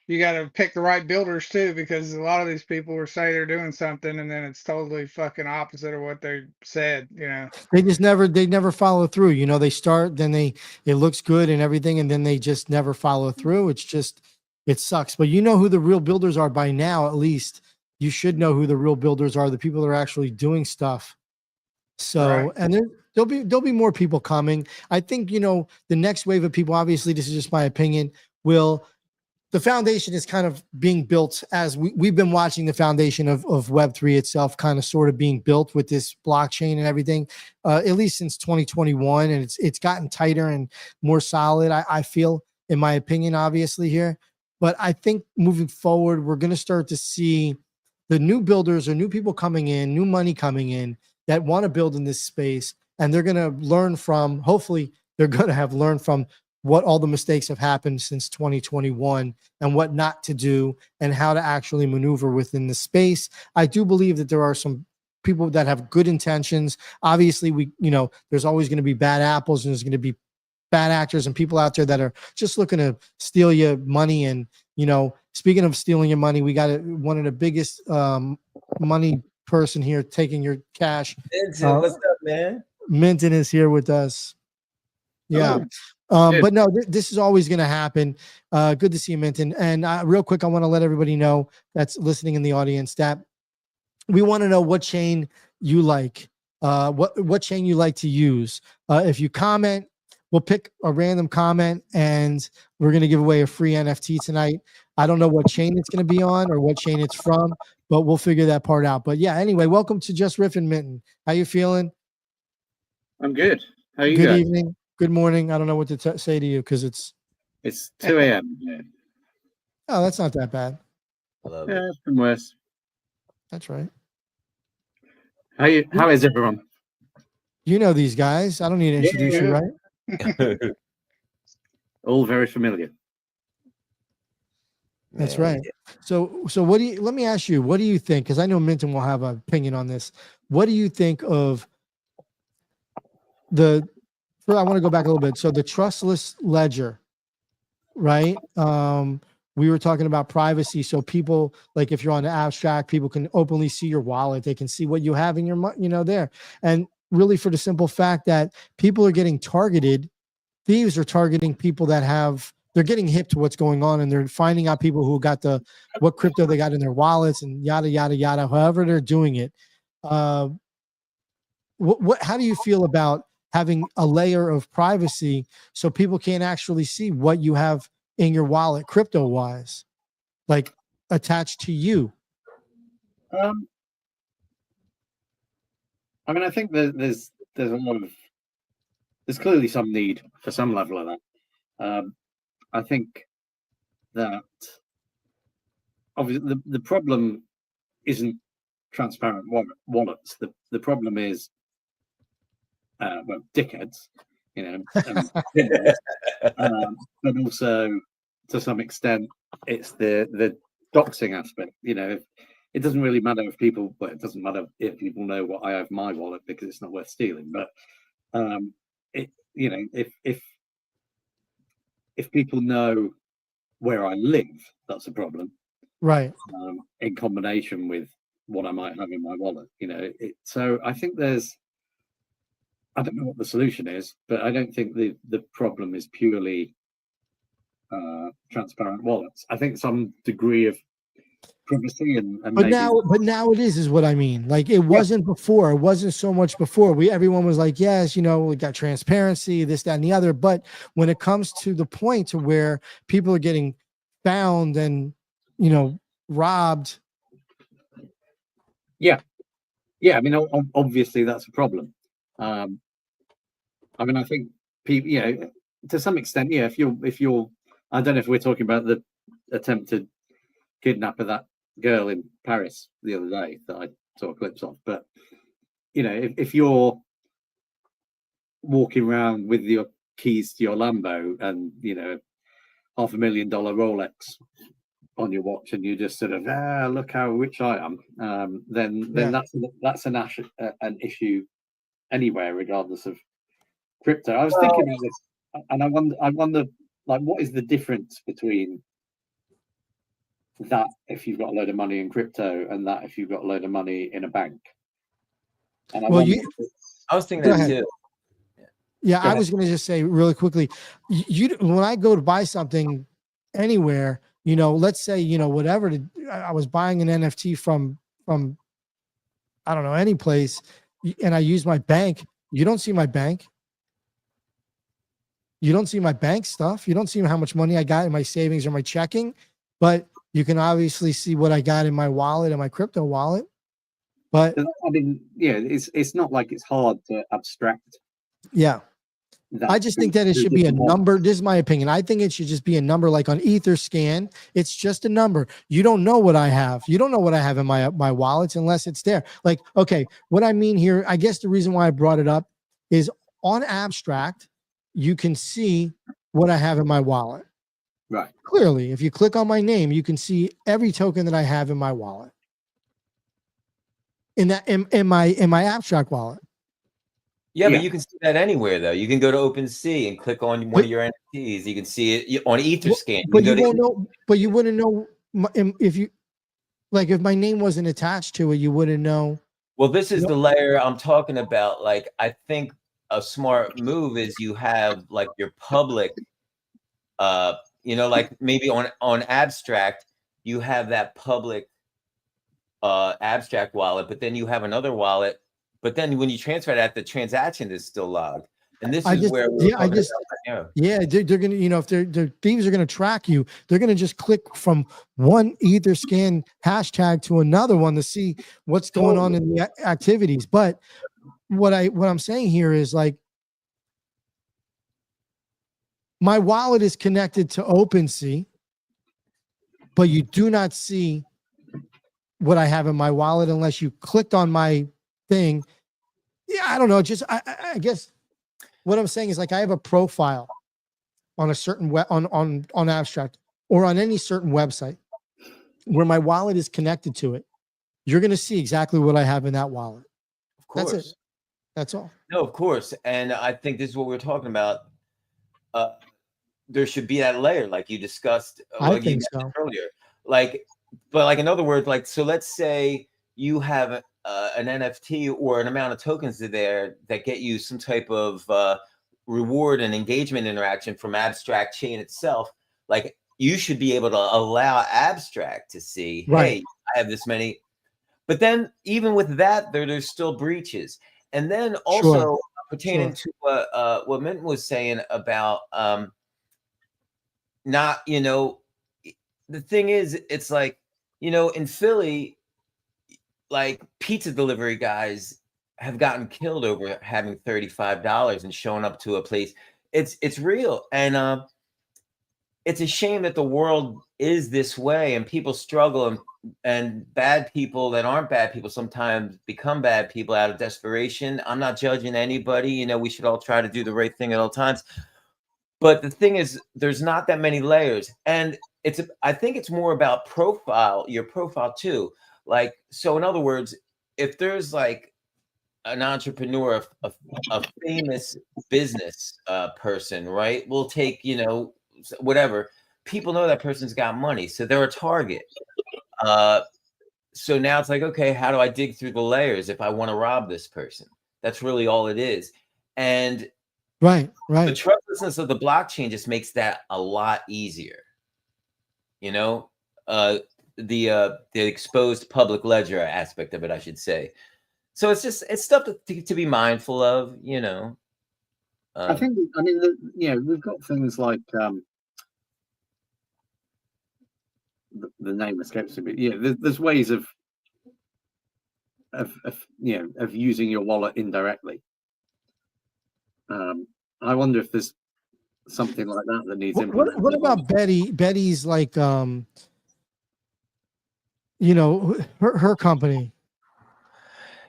you got to pick the right builders too, because a lot of these people will say they're doing something and then it's totally fucking opposite of what they said. they never follow through. They start, then it looks good and everything, and then they just never follow through. It sucks. But you know who the real builders are by now. At least you should know who the real builders are, the people that are actually doing stuff. So, Right. and there'll be more people coming. I think, the next wave of people, obviously, this is just my opinion, the foundation is kind of being built as we've been watching the foundation of Web3 itself kind of sort of being built with this blockchain and everything, at least since 2021. And it's gotten tighter and more solid, I feel, in my opinion, obviously here. But I think moving forward, we're going to start to see the new builders or new people coming in, new money coming in that want to build in this space. And they're going to learn from, hopefully, they're going to have learned from what all the mistakes have happened since 2021 and what not to do and how to actually maneuver within the space. I do believe that there are some people that have good intentions. Obviously, there's always going to be bad apples and there's going to be bad actors and people out there that are just looking to steal your money. And, speaking of stealing your money, we got one of the biggest money person here taking your cash. Minton, what's up, man? Minton is here with us. Yeah. But no, this is always going to happen. Good to see you, Minton. And real quick, I want to let everybody know that's listening in the audience that we want to know what chain you like, what chain you like to use. If you comment, we'll pick a random comment and we're going to give away a free NFT tonight. I don't know what chain it's going to be on or what chain it's from, but we'll figure that part out. But yeah, anyway, welcome to Jus Riffin, Minton. How you feeling? I'm good. How are you Good guys? evening. Good morning. I don't know what to say to you because it's 2 a.m. Yeah. Oh, that's not that bad. Yeah, it's been worse. That's right. How is everyone? You know these guys. I don't need to introduce you, right? All very familiar. That's right. So what do you, let me ask you, what do you think? Because I know Minton will have an opinion on this. What do you think of I want to go back a little bit. So the trustless ledger, right? We were talking about privacy. So people, like if you're on the abstract, people can openly see your wallet. They can see what you have in your, there. And really for the simple fact that people are getting targeted. Thieves are targeting people that they're getting hip to what's going on and they're finding out people who got what crypto they got in their wallets and yada, yada, yada, however they're doing it. How do you feel about having a layer of privacy so people can't actually see what you have in your wallet crypto wise, like attached to you? I mean, I think there's a lot of, there's clearly some need for some level of that. I think that obviously the problem isn't transparent wallets. The problem is dickheads, but also to some extent it's the doxing aspect. It doesn't really matter if people, well, it doesn't matter if people know what I have in my wallet because it's not worth stealing. But if people know where I live, that's a problem, right? In combination with what I might have in my wallet, so I think I don't know what the solution is, but I don't think the problem is purely transparent wallets. I think some degree of privacy and but now it is what I mean. Like it wasn't before. It wasn't so much before. Everyone was like, yes, we got transparency, this, that, and the other. But when it comes to the point to where people are getting found and robbed. Yeah. I mean, obviously that's a problem. I mean, I think people, to some extent, if you're, I don't know if we're talking about the attempted kidnap of that girl in Paris the other day that I saw clips of, but if you're walking around with your keys to your Lambo and $500,000 Rolex on your watch and you just sort of look how rich I am, then that's an issue anywhere, regardless of crypto. I was thinking about this, and I wonder, like, what is the difference between that if you've got a load of money in crypto, and that if you've got a load of money in a bank. And I Well, wonder you I was thinking go that ahead. too. Yeah, Go I ahead. was going to just say really quickly, you when I go to buy something anywhere, let's say, whatever, I was buying an NFT from I don't know, any place, and I use my bank. You don't see my bank. You don't see my bank stuff. You don't see how much money I got in my savings or my checking, but you can obviously see what I got in my wallet and my crypto wallet. But I mean, yeah, it's not like it's hard to abstract yeah, that. I just think that it should be a number. This is my opinion. I think it should just be a number, like on Etherscan. It's just a number. You don't know what I have. You don't know what I have in my wallets unless it's there. Like, okay, what I mean here, I guess the reason why I brought it up is on Abstract, you can see what I have in my wallet. Right. Clearly, if you click on my name, you can see every token that I have in my wallet. In my Abstract wallet. Yeah, but you can see that anywhere though. You can go to OpenSea and click on one of your NFTs. You can see it on Etherscan. But you won't know. But you wouldn't know if you if my name wasn't attached to it. You wouldn't know. Well, this is the layer I'm talking about. Like, I think a smart move is you have like your public, like maybe on Abstract, you have that public Abstract wallet, but then you have another wallet. But then when you transfer that, the transaction is still logged. And this is where we're they're gonna, if the thieves are gonna track you, they're gonna just click from one Etherscan hashtag to another one to see what's going on in the activities. But what I'm saying here is, like, my wallet is connected to OpenSea, but you do not see what I have in my wallet unless you clicked on my thing. Yeah, I don't know. Just I guess what I'm saying is, like, I have a profile on a certain on Abstract or on any certain website where my wallet is connected to it. You're going to see exactly what I have in that wallet. Of course. That's it. That's all. No, of course. And I think this is what we're talking about. There should be that layer, like you discussed earlier. But in other words, so let's say you have an NFT or an amount of tokens there that get you some type of reward and engagement interaction from Abstract chain itself. Like, you should be able to allow Abstract to see, hey, I have this many. But then even with that, there's still breaches. And then also pertaining to what Minton was saying about not, the thing is, it's like, in Philly, like, pizza delivery guys have gotten killed over having $35 and showing up to a place. It's real. And it's a shame that the world is this way and people struggle, and bad people that aren't bad people sometimes become bad people out of desperation. I'm not judging anybody. We should all try to do the right thing at all times. But the thing is, there's not that many layers. And I think it's more about your profile too. Like, so in other words, if there's like an entrepreneur, a famous business person, right? We'll take, whatever. People know that person's got money, so they're a target. So now it's like, okay, how do I dig through the layers if I want to rob this person? That's really all it is. And right. The trustlessness of the blockchain just makes that a lot easier. The exposed public ledger aspect of it, I should say. So it's stuff to be mindful of, I think, we've got things like the name escapes me. Yeah, there's ways of using your wallet indirectly. I wonder if there's something like that needs implemented. What about Betty's, like, her company?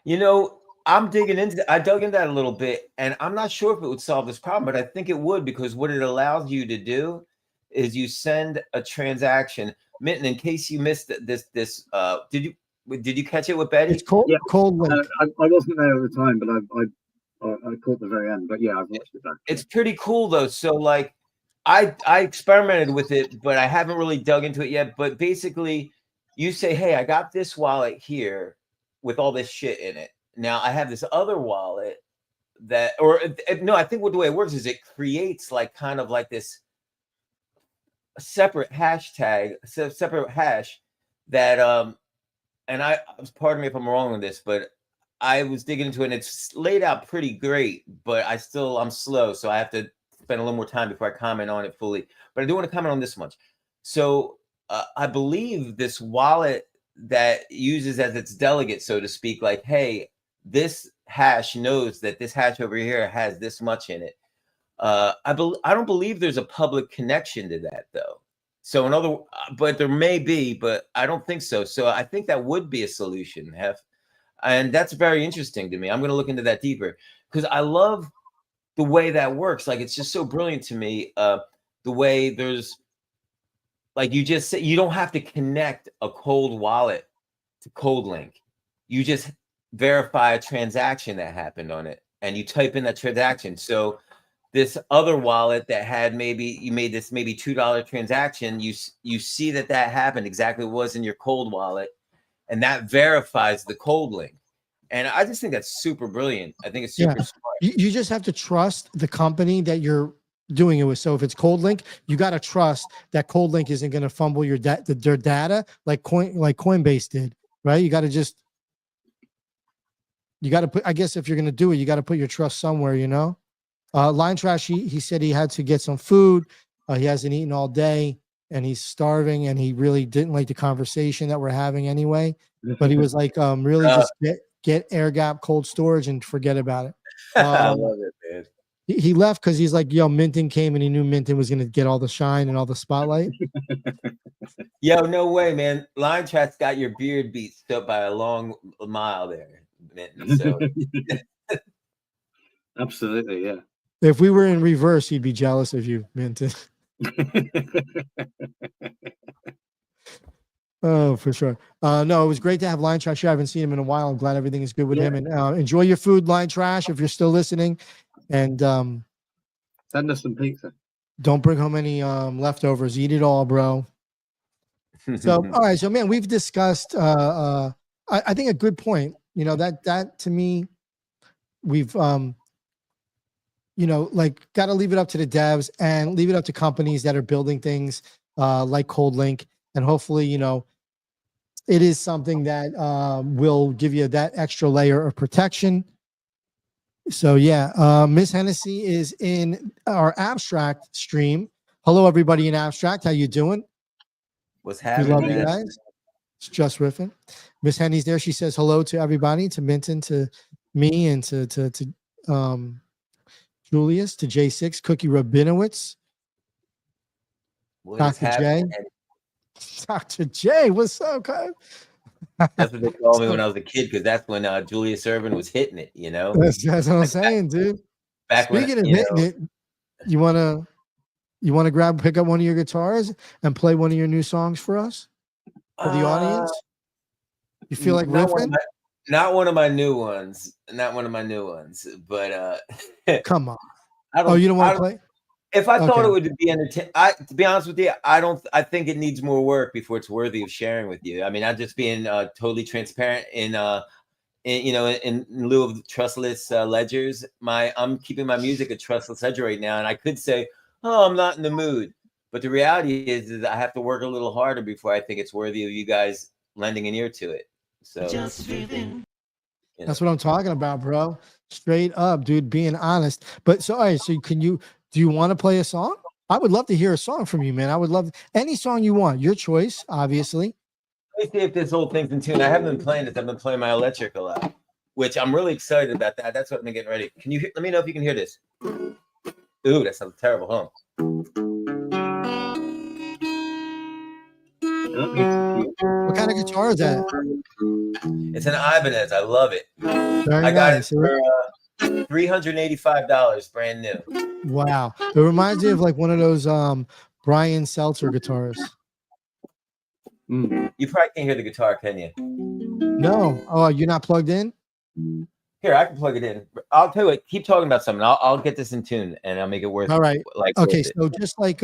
I dug into that a little bit, and I'm not sure if it would solve this problem, but I think it would, because what it allows you to do is you send a transaction. Minton, in case you missed this, did you catch it with Betty? It's cold link. I wasn't there at the time, but I caught the very end. But yeah, I've watched it back. It's pretty cool though. So, like, I experimented with it, but I haven't really dug into it yet. But basically, you say, "Hey, I got this wallet here with all this shit in it. Now I have this other wallet that, or no, I think what the way it works is it creates like kind of like this separate hashtag, separate hash that and pardon me if I'm wrong on this, but I was digging into it and it's laid out pretty great, but I'm slow, so I have to spend a little more time before I comment on it fully. But I do want to comment on this much. So I believe this wallet that uses as its delegate, so to speak, like, hey, this hash knows that this hash over here has this much in it. I don't believe there's a public connection to that though. So but there may be, but I don't think so. So I think that would be a solution, Hef. And that's very interesting to me. I'm going to look into that deeper because I love the way that works. Like, it's just so brilliant to me. The way there's, like you just said, you don't have to connect a cold wallet to Cold Link. You just verify a transaction that happened on it and you type in that transaction. So this other wallet that had you made this maybe $2 transaction, you see that happened exactly what was in your cold wallet, and that verifies the Cold Link. And I just think that's super brilliant. I think it's super smart. You just have to trust the company that you're doing it with. So if it's Cold Link, you got to trust that Cold Link isn't going to fumble their data like Coinbase did, right? You got to put, I guess if you're going to do it, you got to put your trust somewhere, you know? Line Trash, he said he had to get some food. He hasn't eaten all day and he's starving and he really didn't like the conversation that we're having anyway. But he was like, really just get air gap cold storage and forget about it. I love it, man. He left because he's like, yo, Minton came and he knew Minton was going to get all the shine and all the spotlight. Yo, no way, man. Line Chat's got your beard beat up by a long mile there, Minton. So. Absolutely, yeah. If we were in reverse, he'd be jealous of you, Minton. Oh, for sure. No, it was great to have Line Trash here. I haven't seen him in a while. I'm glad everything is good with him. And enjoy your food, Line Trash, if you're still listening. And send us some pizza. Don't bring home any leftovers. Eat it all, bro. So, all right. So, man, we've discussed. I think a good point. You know, that to me, we've like got to leave it up to the devs and leave it up to companies that are building things like Cold Link. And hopefully, it is something that will give you that extra layer of protection. So, yeah, Miss Hennessy is in our Abstract stream. Hello, everybody in Abstract. How you doing? What's happening? We love you guys. It's Jus Riffin. Miss Henny's there. She says hello to everybody, to Minton, to me, and to Julius, to J6, Cookie Rabinowitz, Dr. J. Dr. J, what's up, guys? That's what they called me when I was a kid, because that's when Julius Erving was hitting it, That's what I'm saying, dude. Speaking of hitting it, you wanna pick up one of your guitars and play one of your new songs for us? For the audience? You feel like riffing? Not one of my new ones. Not one of my new ones. But come on. You don't want to play? If I thought it would be entertaining, to be honest with you, I think it needs more work before it's worthy of sharing with you. I mean, I'm just being totally transparent in lieu of trustless ledgers. I'm keeping my music a trustless ledger right now, and I could say, oh, I'm not in the mood. But the reality is I have to work a little harder before I think it's worthy of you guys lending an ear to it. So that's what I'm talking about, bro. Straight up, dude, being honest. But so, all right, so do you want to play a song? I would love to hear a song from you, man. I would love any song you want. Your choice, obviously. Let me see if this whole thing's in tune. I haven't been playing this. I've been playing my electric a lot, which I'm really excited about that. That's what I've been getting ready. Can you let me know if you can hear this? Ooh, that sounds terrible, huh? What kind of guitar is that? It's an Ibanez. I love it. Very got nice. it for $385, brand new. Wow. It reminds me of like one of those Brian Seltzer guitars. You probably can't hear the guitar, can you? No. Oh, you're not plugged in? Here, I can plug it in. I'll tell you what, keep talking about something. I'll get this in tune and I'll make it worth All right. like Okay, worth it. so just like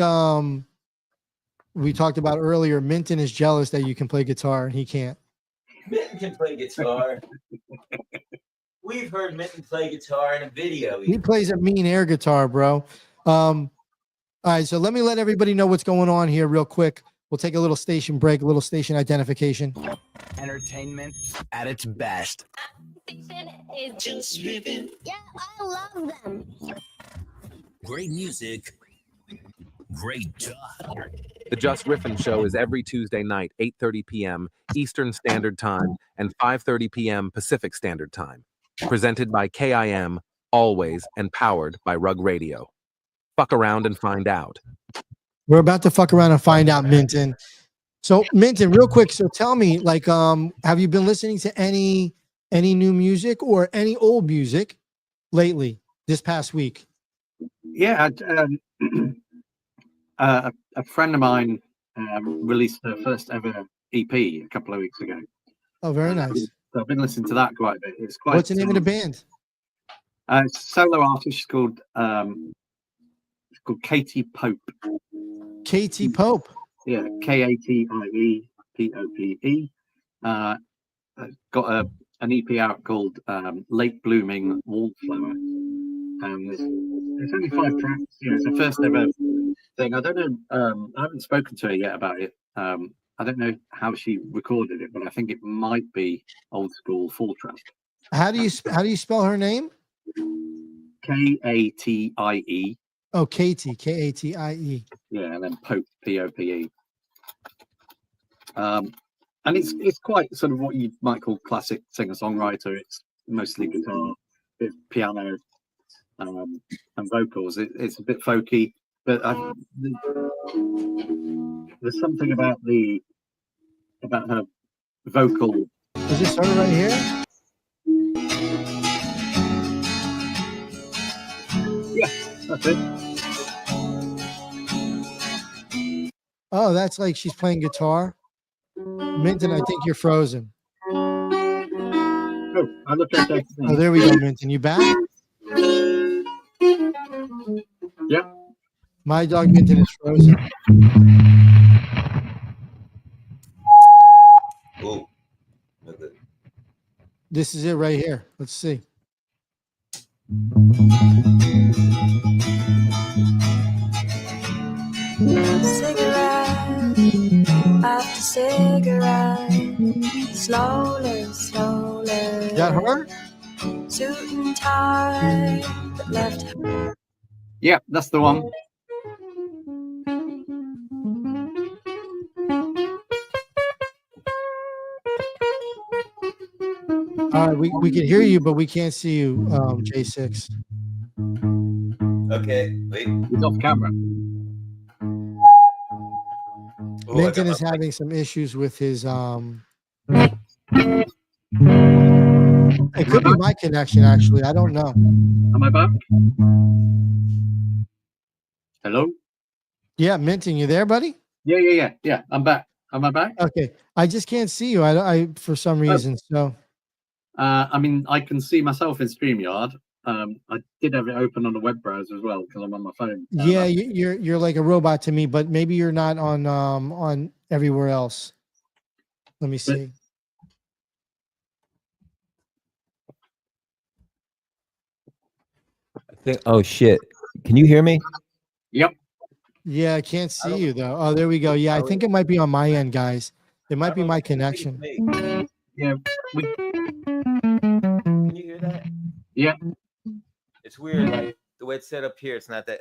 we talked about earlier, Minton is jealous that you can play guitar and he can't. Minton can play guitar. We've heard Minton play guitar in a video. He plays a mean air guitar, bro. All right, so let me let everybody know what's going on here real quick. We'll take a little station break, a little station identification. Entertainment at its best. Jus Riffin. Yeah, I love them. Great music. Great job. The Jus Riffin Show is every Tuesday night, 8:30 p.m. Eastern Standard Time and 5:30 p.m. Pacific Standard Time. Presented by KIM, always, and powered by Rug Radio. Fuck around and find out. We're about to fuck around and find out, Minton. So, Minton, real quick. So, tell me, like, have you been listening to any new music or any old music lately this past week? Yeah, a friend of mine released her first ever EP a couple of weeks ago. Oh, very nice. So I've been listening to that quite a bit. It's quite. What's the name of the band? It's a solo artist. She's called Katie Pope. Katie Pope. Yeah, KATIEPOPE. Got an EP out called Late Blooming Wallflower. It's only 5 tracks. You know, it's the first ever thing. I don't know. I haven't spoken to her yet about it. I don't know how she recorded it, but I think it might be old school 4-track. How do you spell her name? KATIE. Oh, Katie, KATIE. Yeah, and then Pope, POPE. And it's quite sort of what you might call classic singer-songwriter. It's mostly guitar, bit of piano, and vocals. It's a bit folky, but there's something about her vocal. Is this her right here? Yeah, that's it. Oh, that's like she's playing guitar. Minton, I think you're frozen. Oh, I looked at that. Oh, there we go, Minton. You back? Yeah. My dog Minton is frozen. Oh, okay. This is it right here. Let's see. Cigarette after cigarette, slowly, slowly. Is that her? Suit and tie that left her. Yeah, that's the one. All right, we can hear you, but we can't see you, J6. Okay, wait. He's off camera. Oh, Minton is having some issues with his it could be my connection, actually. I don't know. Am I back? Hello? Yeah, Minton, you there, buddy? Yeah. I'm back. Am I back? Okay. I just can't see you. I for some reason. So I mean, I can see myself in StreamYard. I did have it open on the web browser as well because I'm on my phone. yeah, you're like a robot to me, but maybe you're not on everywhere else. Let me see. I think. Oh shit! Can you hear me? Yep. Yeah, I can't see you though. Oh, there we go. Yeah, I think it might be on my end, guys. It might be my connection. Yeah. Can you hear that? Yeah. It's weird. Like the way it's set up here, it's not that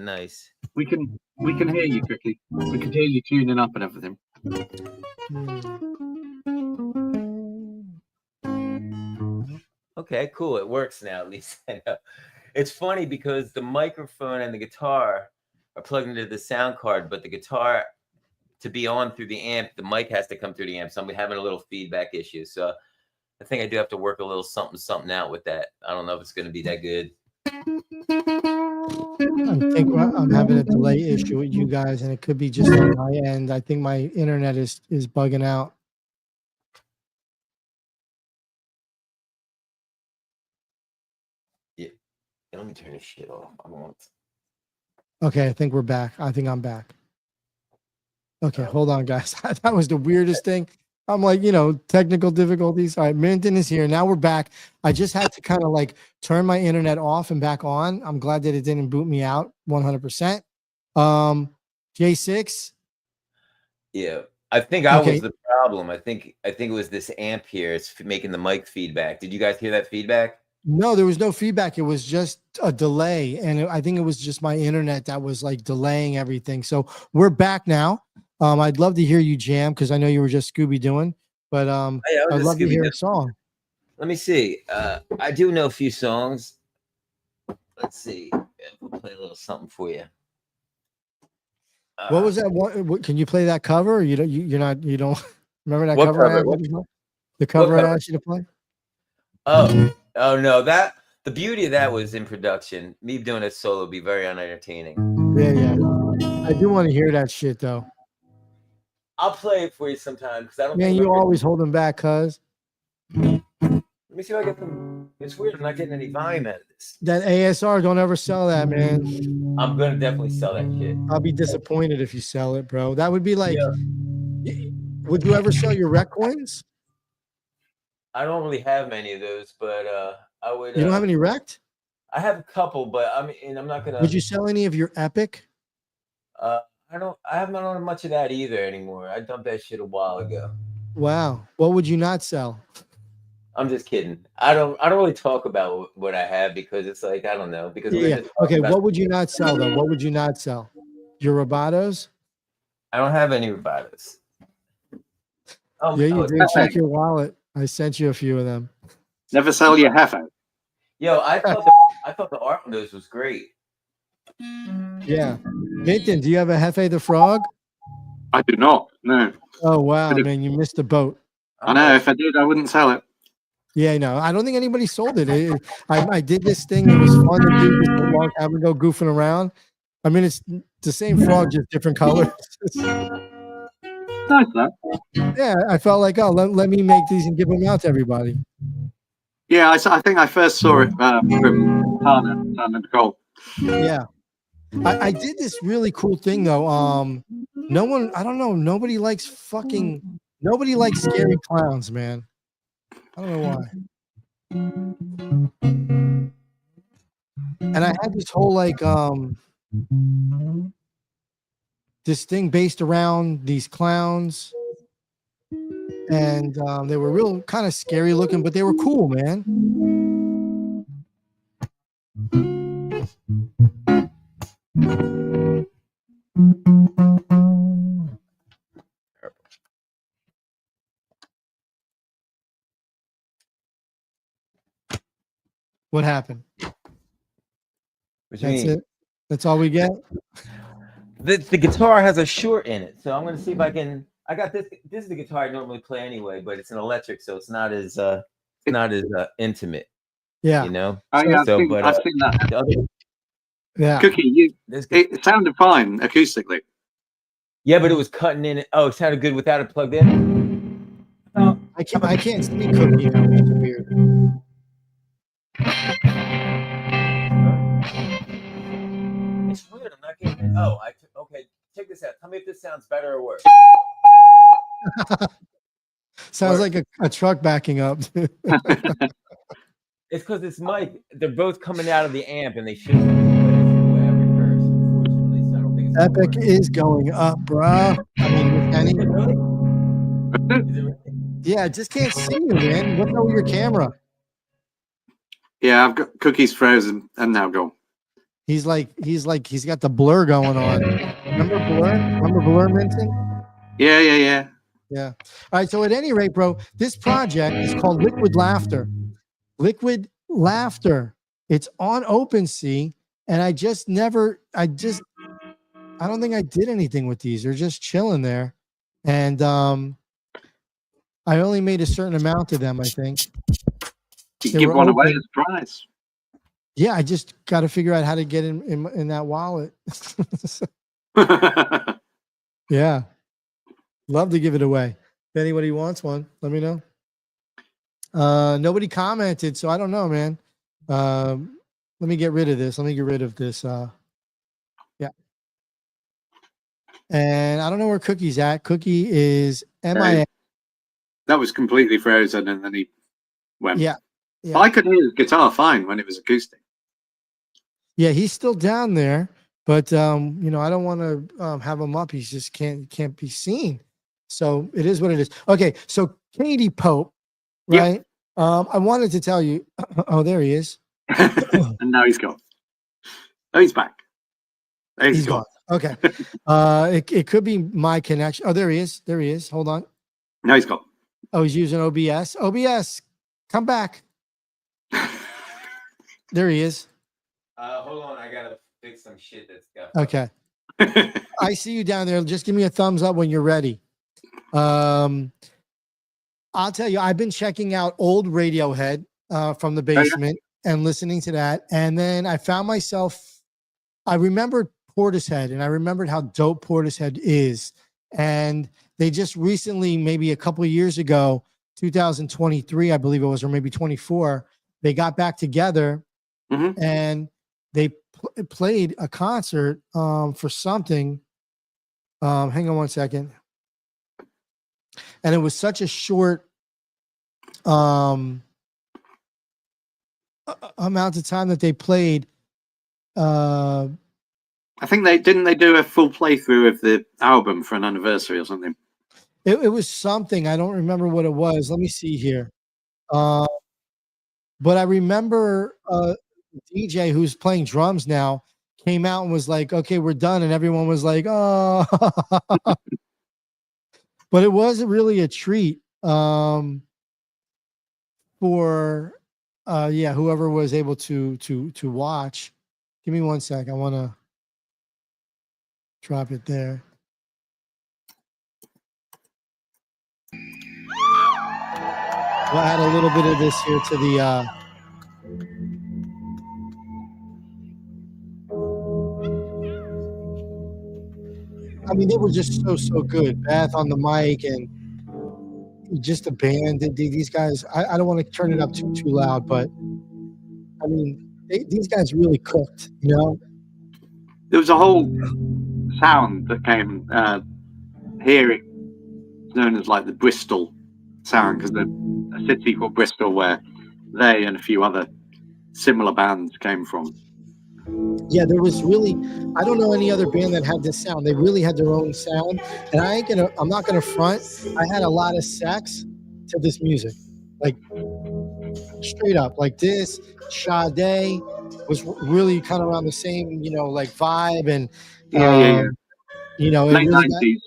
nice. We can hear you quickly. We can hear you tuning up and everything. Okay, cool. It works now, at least I know. It's funny because the microphone and the guitar are plugged into the sound card, but the guitar to be on through the amp, the mic has to come through the amp. So I'm having a little feedback issue. So I think I do have to work a little something out with that. I don't know if it's going to be that good. I think I'm having a delay issue with you guys, and it could be just on my end. I think my internet is bugging out. Let me turn this shit off. I want. Okay, I think we're back. I think I'm back. Okay, hold on, guys. That was the weirdest thing. I'm like, technical difficulties. All right, Minton is here. Now we're back. I just had to kind of like turn my internet off and back on. I'm glad that it didn't boot me out 100%. J6. Yeah, I think I Okay. was the problem. I think it was this amp here. It's making the mic feedback. Did you guys hear that feedback? No, there was no feedback. It was just a delay. And I think it was just my internet that was like delaying everything. So we're back now. I'd love to hear you jam because I know you were just Scooby doing, but Oh, yeah, I'd love to hear a Scooby-Doo. song. Let me see. I do know a few songs. Let's see. We'll play a little something for you. What was that one? Can you play that cover? Or you don't. You don't remember that What cover? cover? The cover I cover? asked you to play. Oh no! The beauty of that was in production. Me doing it solo would be very unentertaining. Yeah. I do want to hear that shit though. I'll play it for you sometime because I don't. Man, you always holding back, cuz. Let me see if I get some. It's weird. I'm not getting any volume out of this. That ASR, don't ever sell that, man. I'm gonna definitely sell that shit. I'll be disappointed if you sell it, bro. That would be like. Would you ever sell your rec coins? I don't really have many of those, but I would. You don't have any wrecked? I have a couple, but I'm not gonna. Would you sell any of your epic? I haven't done much of that either anymore. I dumped that shit a while ago. Wow. What would you not sell? I'm just kidding. I don't really talk about what I have because it's like I don't know because Yeah. Okay. What would you not sell though? What would you not sell? Your Robatos? I don't have any Robatos. Yeah, you did. Check your wallet. I sent you a few of them. Never sell your Hefe. Yo, I thought the art on those was great. Yeah. Nathan, do you have a Hefe the Frog? I do not. No. Oh wow, man, you missed the boat. I know. If I did, I wouldn't sell it. Yeah, no, I don't think anybody sold it. I did this thing. It was fun to do just a long time ago, goofing around. I mean, it's the same frog, just different colors. Nice, that. Yeah, I felt like, oh, let me make these and give them out to everybody. Yeah, I think I first saw it from Tana Nicole. Yeah, I did this really cool thing though. No one, I don't know, nobody likes scary clowns, man. I don't know why. And I had this whole like this thing based around these clowns, and they were real kind of scary looking, but they were cool, man. What happened? What That's it. That's all we get. The guitar has a short in it, so I'm gonna see if I can. I got this. This is the guitar I normally play anyway, but it's an electric, so it's not as intimate. Yeah, you know. Oh yeah, so, I've seen that. Yeah, Cookie, it sounded fine acoustically. Yeah, but it was cutting in. Oh, it sounded good without it plugged in. Oh, I can't see Cookie now. It's weird. It's weird. I'm not getting. Oh, okay. Check this out. Tell me if this sounds better or worse. Sounds like a truck backing up. It's because it's mic. They're both coming out of the amp, and they shouldn't. Unfortunately, so I don't think it's Epic is going up, bro. I mean, Kenny. Yeah, I just can't see you, man. What's up with your camera? Yeah, I've got Cookie's frozen and now gone. He's he's got the blur going on. Remember blur, Minton? Yeah. Yeah. All right. So at any rate, bro, this project is called Liquid Laughter. Liquid Laughter. It's on OpenSea, and I don't think I did anything with these. They're just chilling there, and I only made a certain amount of them. I think. You give one away as a prize. Yeah, I just got to figure out how to get in that wallet. Yeah. Love to give it away. If anybody wants one, let me know. Nobody commented, so I don't know, man. Let me get rid of this. Let me get rid of this. Yeah. And I don't know where Cookie's at. Cookie is MIA. That was completely frozen, and then he went. Yeah. But I could hear his guitar fine when it was acoustic. Yeah, he's still down there, but I don't want to have him up. He's just can't be seen. So it is what it is. Okay, so Katie Pope, right? Yep. I wanted to tell you. Oh, there he is. And now he's gone. Oh, he's back. He's gone. Okay. It could be my connection. Oh, there he is. There he is. Hold on. No, he's gone. Oh, he's using OBS. OBS, come back. There he is. Hold on, I gotta fix some shit that's got. Okay. I see you down there. Just give me a thumbs up when you're ready. I'll tell you, I've been checking out old Radiohead from the basement and listening to that. And then I found myself, I remembered Portishead, and I remembered how dope Portishead is. And they just recently, maybe a couple of years ago, 2023, I believe it was, or maybe 24, they got back together and they played a concert for something. Hang on one second. And it was such a short amount of time that they played. I think they do a full playthrough of the album for an anniversary or something. It was something. I don't remember what it was. Let me see here. But I remember DJ, who's playing drums now, came out and was like, okay, we're done. And everyone was like, oh. But it was really a treat for whoever was able to watch. Give me one sec. I want to drop it there. We'll add a little bit of this here to the I mean, they were just so good. Beth on the mic and just a band. These guys, I don't want to turn it up too loud, but I mean, these guys really cooked, you know? There was a whole sound that came here. It's known as like the Bristol sound, because there's a city called Bristol where they and a few other similar bands came from. Yeah, there was really, I don't know any other band that had this sound. They really had their own sound. And I'm not gonna front. I had a lot of sex to this music. Like straight up, like this. Sade was really kind of around the same, like vibe, and you know, it Late really 90s.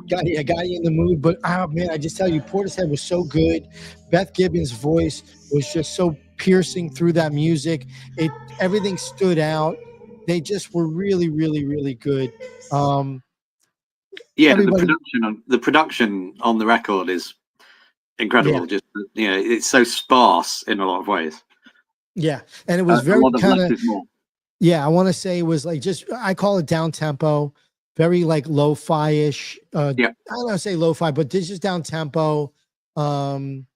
got you in the mood. But man, I just tell you, Portishead was so good. Beth Gibbons' voice was just so piercing through that music. Everything stood out. They just were really, really, really good. The production on the record is incredible. Yeah. Just it's so sparse in a lot of ways. Yeah, and it was very kind of. more. Yeah, I want to say it was like I call it down tempo, very like lo-fi-ish. I don't want to say lo-fi, but this is down tempo, and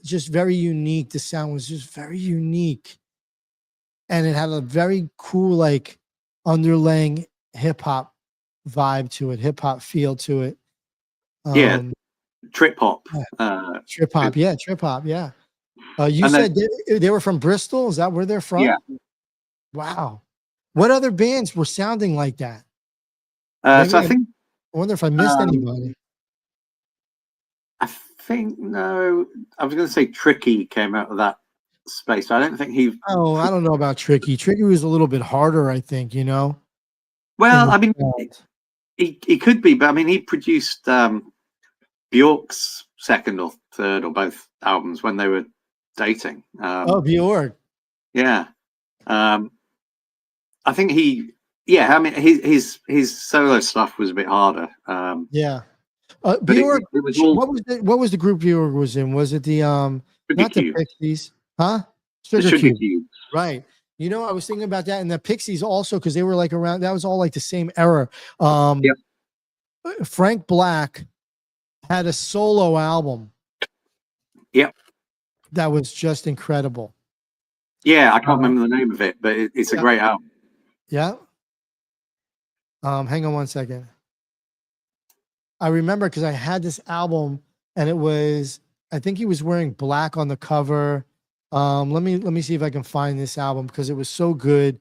just very unique. The sound was just very unique, and it had a very cool like underlying hip hop vibe to it, hip hop feel to it. Trip hop. Trip hop, yeah. You said they were from Bristol. Is that where they're from? Yeah. Wow. What other bands were sounding like that? I wonder if I missed anybody. I think no. I was going to say Tricky came out of that space. I don't think he. Oh, I don't know about Tricky. Tricky was a little bit harder, I think. Well, I mean, he could be, but I mean, he produced Bjork's second or third or both albums when they were dating. Bjork. Yeah. I think I mean, his solo stuff was a bit harder. Bjork. What was the group Bjork was in? Was it the not the Pixies? Huh? Sugar Cube. Right. I was thinking about that, and the Pixies also, because they were like around. That was all like the same era. Frank Black had a solo album. Yep. That was just incredible. Yeah, I can't remember the name of it, but it's a great album. Yeah. Hang on one second. I remember because I had this album and it was, I think he was wearing black on the cover. Let me see if I can find this album because it was so good.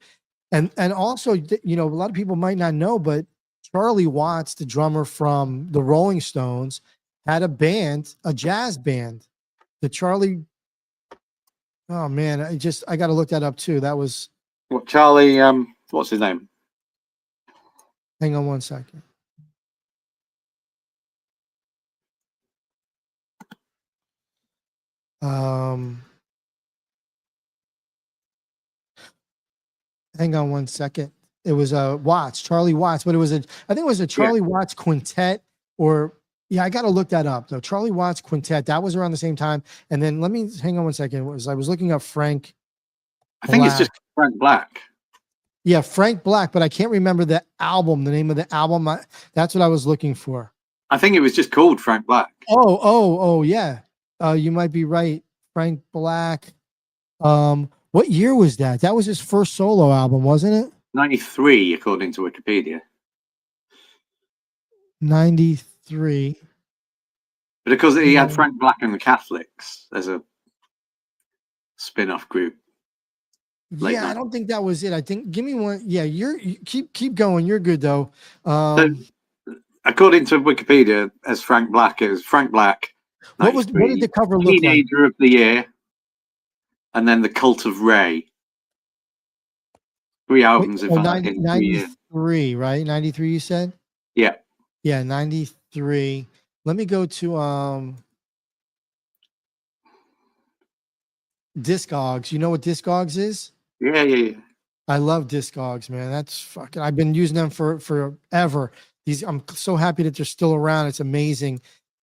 And also, you know, a lot of people might not know, but Charlie Watts, the drummer from the Rolling Stones, had a band, a jazz band. The Charlie. Oh man, I got to look that up too. That was. What Charlie? What's his name? Hang on one second. Hang on one second. It was a Watts, Charlie Watts, but it was I think it was a Charlie Watts quintet, or yeah, I got to look that up though. Charlie Watts quintet, that was around the same time. And then let me hang on one second. I was looking up Frank. I think it's just Frank Black. Yeah, Frank Black, but I can't remember the album, the name of the album. That's what I was looking for. I think it was just called Frank Black. Oh, yeah. You might be right. Frank Black. What year was that? That was his first solo album, wasn't it? 93, according to Wikipedia. 93. But because he had Frank Black and the Catholics as a spin-off group. Yeah, I don't think that was it. I think give me one. Yeah, you keep going. You're good though. So, according to Wikipedia, as Frank Black, what did the cover look like? Teenager of the Year, and then The Cult of Ray. 3 albums in 93, right? 93, you said? Yeah. Yeah, 93. Let me go to Discogs. You know what Discogs is? Yeah. I love Discogs, man. That's fucking. I've been using them for forever. I'm so happy that they're still around. It's amazing.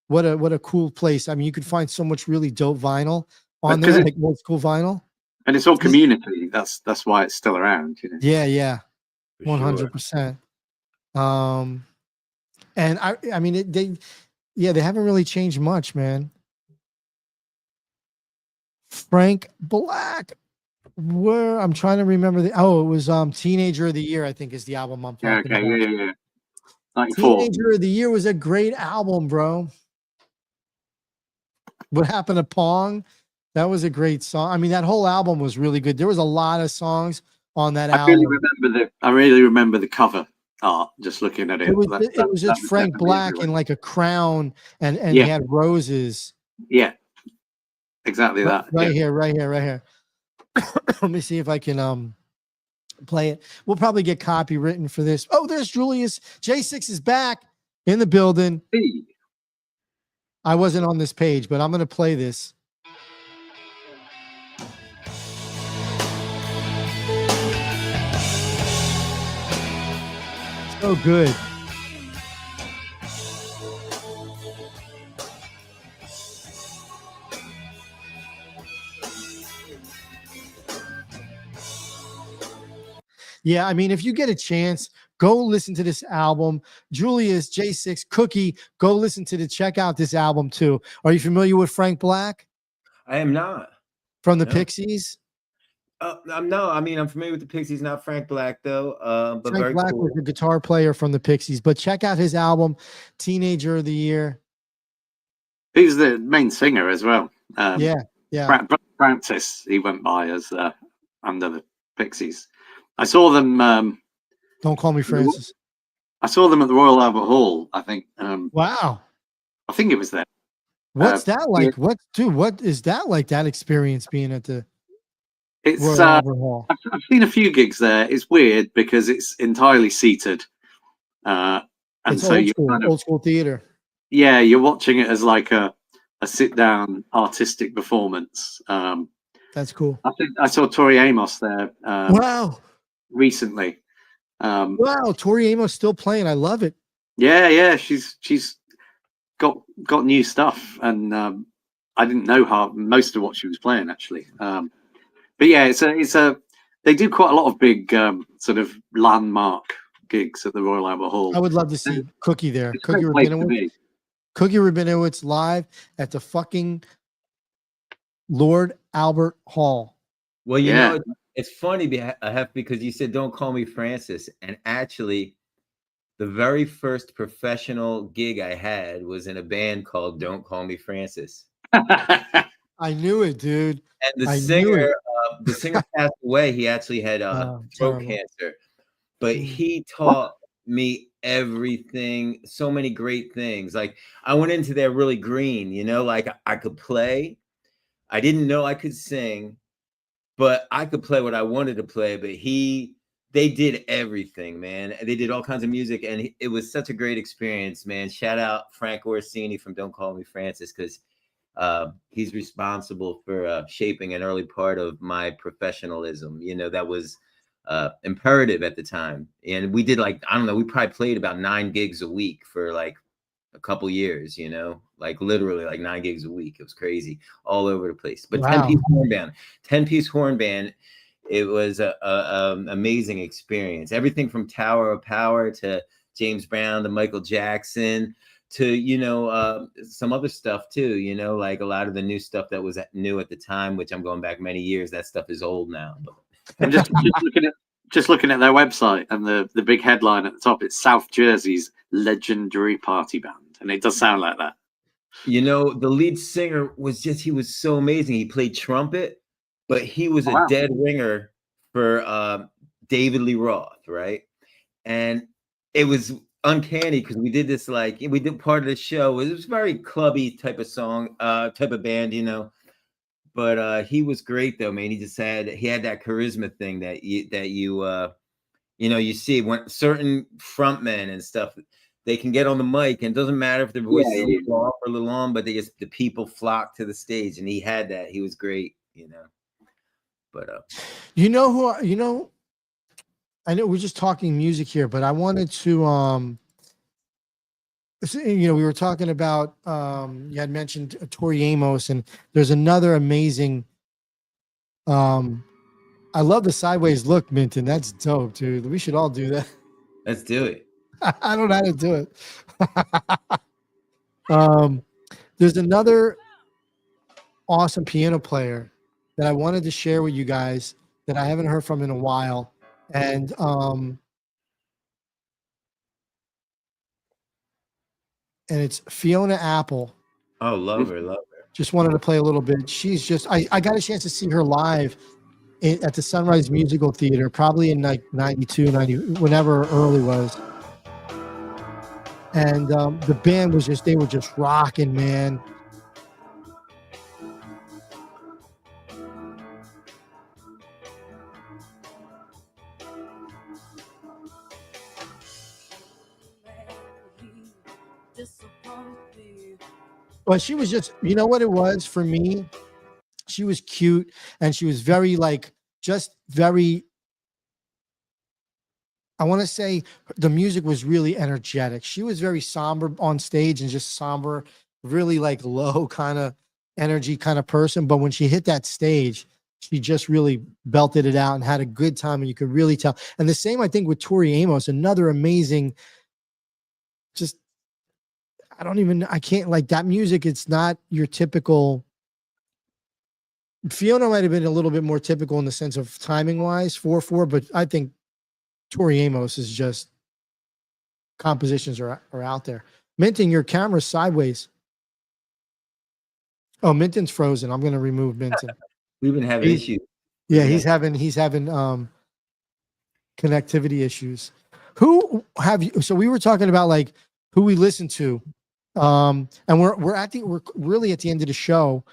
What a cool place. I mean, you could find so much really dope vinyl on there, like old school vinyl. And it's all community. That's why it's still around. You know? Yeah, 100%. And I mean, they haven't really changed much, man. Frank Black. Where I'm trying to remember it was Teenager of the Year, I think is the album I'm talking about. Yeah. 94. Teenager of the Year was a great album, bro. What Happened to Pong? That was a great song. I mean, that whole album was really good. There was a lot of songs on that album. I really remember the cover art, just looking at it. It was just Frank Black in like a crown and he had roses. Yeah. Exactly that. Right here. Let me see if I can play it. We'll probably get copywritten for this. Oh, there's Julius. J6 is back in the building. Hey. I wasn't on this page, but I'm going to play this. So good. Yeah, I mean, if you get a chance, go listen to this album. Julius, J6, Cookie, check out this album too. Are you familiar with Frank Black? I am not. From the Pixies? No, I mean, I'm familiar with the Pixies, not Frank Black though. But Frank very Black cool. was the guitar player from the Pixies, but check out his album, Teenager of the Year. He's the main singer as well. Yeah. Francis, he went by as under the Pixies. I saw them. Don't call me Francis. I saw them at the Royal Albert Hall, I think. Wow. I think it was there. What's that like? What is that like, that experience being at the Royal Albert Hall? I've seen a few gigs there. It's weird because it's entirely seated. And it's so you're old school theater. Yeah, you're watching it as like a sit-down artistic performance. That's cool. I saw Tori Amos there. Wow. Recently. Wow, Tori Amos still playing. I love it. Yeah, she's got new stuff, and I didn't know most of what she was playing actually. But yeah, it's a they do quite a lot of big sort of landmark gigs at the Royal Albert Hall. I would love to see Cookie there. Cookie Rabinowitz live at the fucking Lord Albert Hall. Well, you Yeah. know, it's funny because you said don't call me Francis, and actually, the very first professional gig I had was in a band called Don't Call Me Francis. I knew it, dude. And I knew it. the singer passed away. He actually had throat Terrible. cancer, but Mm. he taught me everything, so many great things. Like I went into there really green, you know, like I could play. I didn't know I could sing, but I could play what I wanted to play. But they did everything, man. They did all kinds of music, and it was such a great experience, man. Shout out Frank Orsini from Don't Call Me Francis, because he's responsible for shaping an early part of my professionalism. You know, that was imperative at the time. And we did like, I don't know, we probably played about 9 gigs a week for like a couple years, you know, like literally like 9 gigs a week. It was crazy, all over the place. But Wow. 10-piece horn band. It was a amazing experience. Everything from Tower of Power to James Brown to Michael Jackson to, you know, some other stuff too, you know, like a lot of the new stuff that was new at the time, which I'm going back many years. That stuff is old now. But I'm just looking at their website, and the big headline at the top, it's South Jersey's legendary party band, and it does sound like that. You know, the lead singer he was so amazing. He played trumpet, but he was a dead ringer for David Lee Roth, right? And it was uncanny because we did part of the show. It was very clubby type of song, type of band, you know. But he was great though, man. He had that charisma thing that you know, you see when certain frontmen and stuff, they can get on the mic and it doesn't matter if their voice is a little off or a little on, but the people flock to the stage, and he had that. He was great, you know. But you know, I know we're just talking music here, but I wanted to you know, we were talking about you had mentioned Tori Amos, and there's another amazing I love the sideways look, Minton. That's dope, dude. We should all do that. Let's do it. I don't know how to do it. There's another awesome piano player that I wanted to share with you guys that I haven't heard from in a while. And it's Fiona Apple. Oh, love her. Just wanted to play a little bit. She's just, I got a chance to see her live at the Sunrise Musical Theater, probably in like 92, 90, whenever early was. And the band was they were just rocking, man. But she was just, you know what it was for me? She was cute, and she was very I want to say the music was really energetic. She was very somber on stage and just somber, really like low kind of energy kind of person. But when she hit that stage, she just really belted it out and had a good time, and you could really tell. And the same, I think, with Tori Amos, another amazing, just, I can't like that music. It's not your typical. Fiona might have been a little bit more typical in the sense of timing wise, 4/4, but I think Tori Amos is just compositions are out there. Minton, your camera's sideways. Oh, Minton's frozen. I'm going to remove Minton. We've been having issues. Yeah, he's having connectivity issues. Who have you? So we were talking about like who we listen to, and we're really at the end of the show.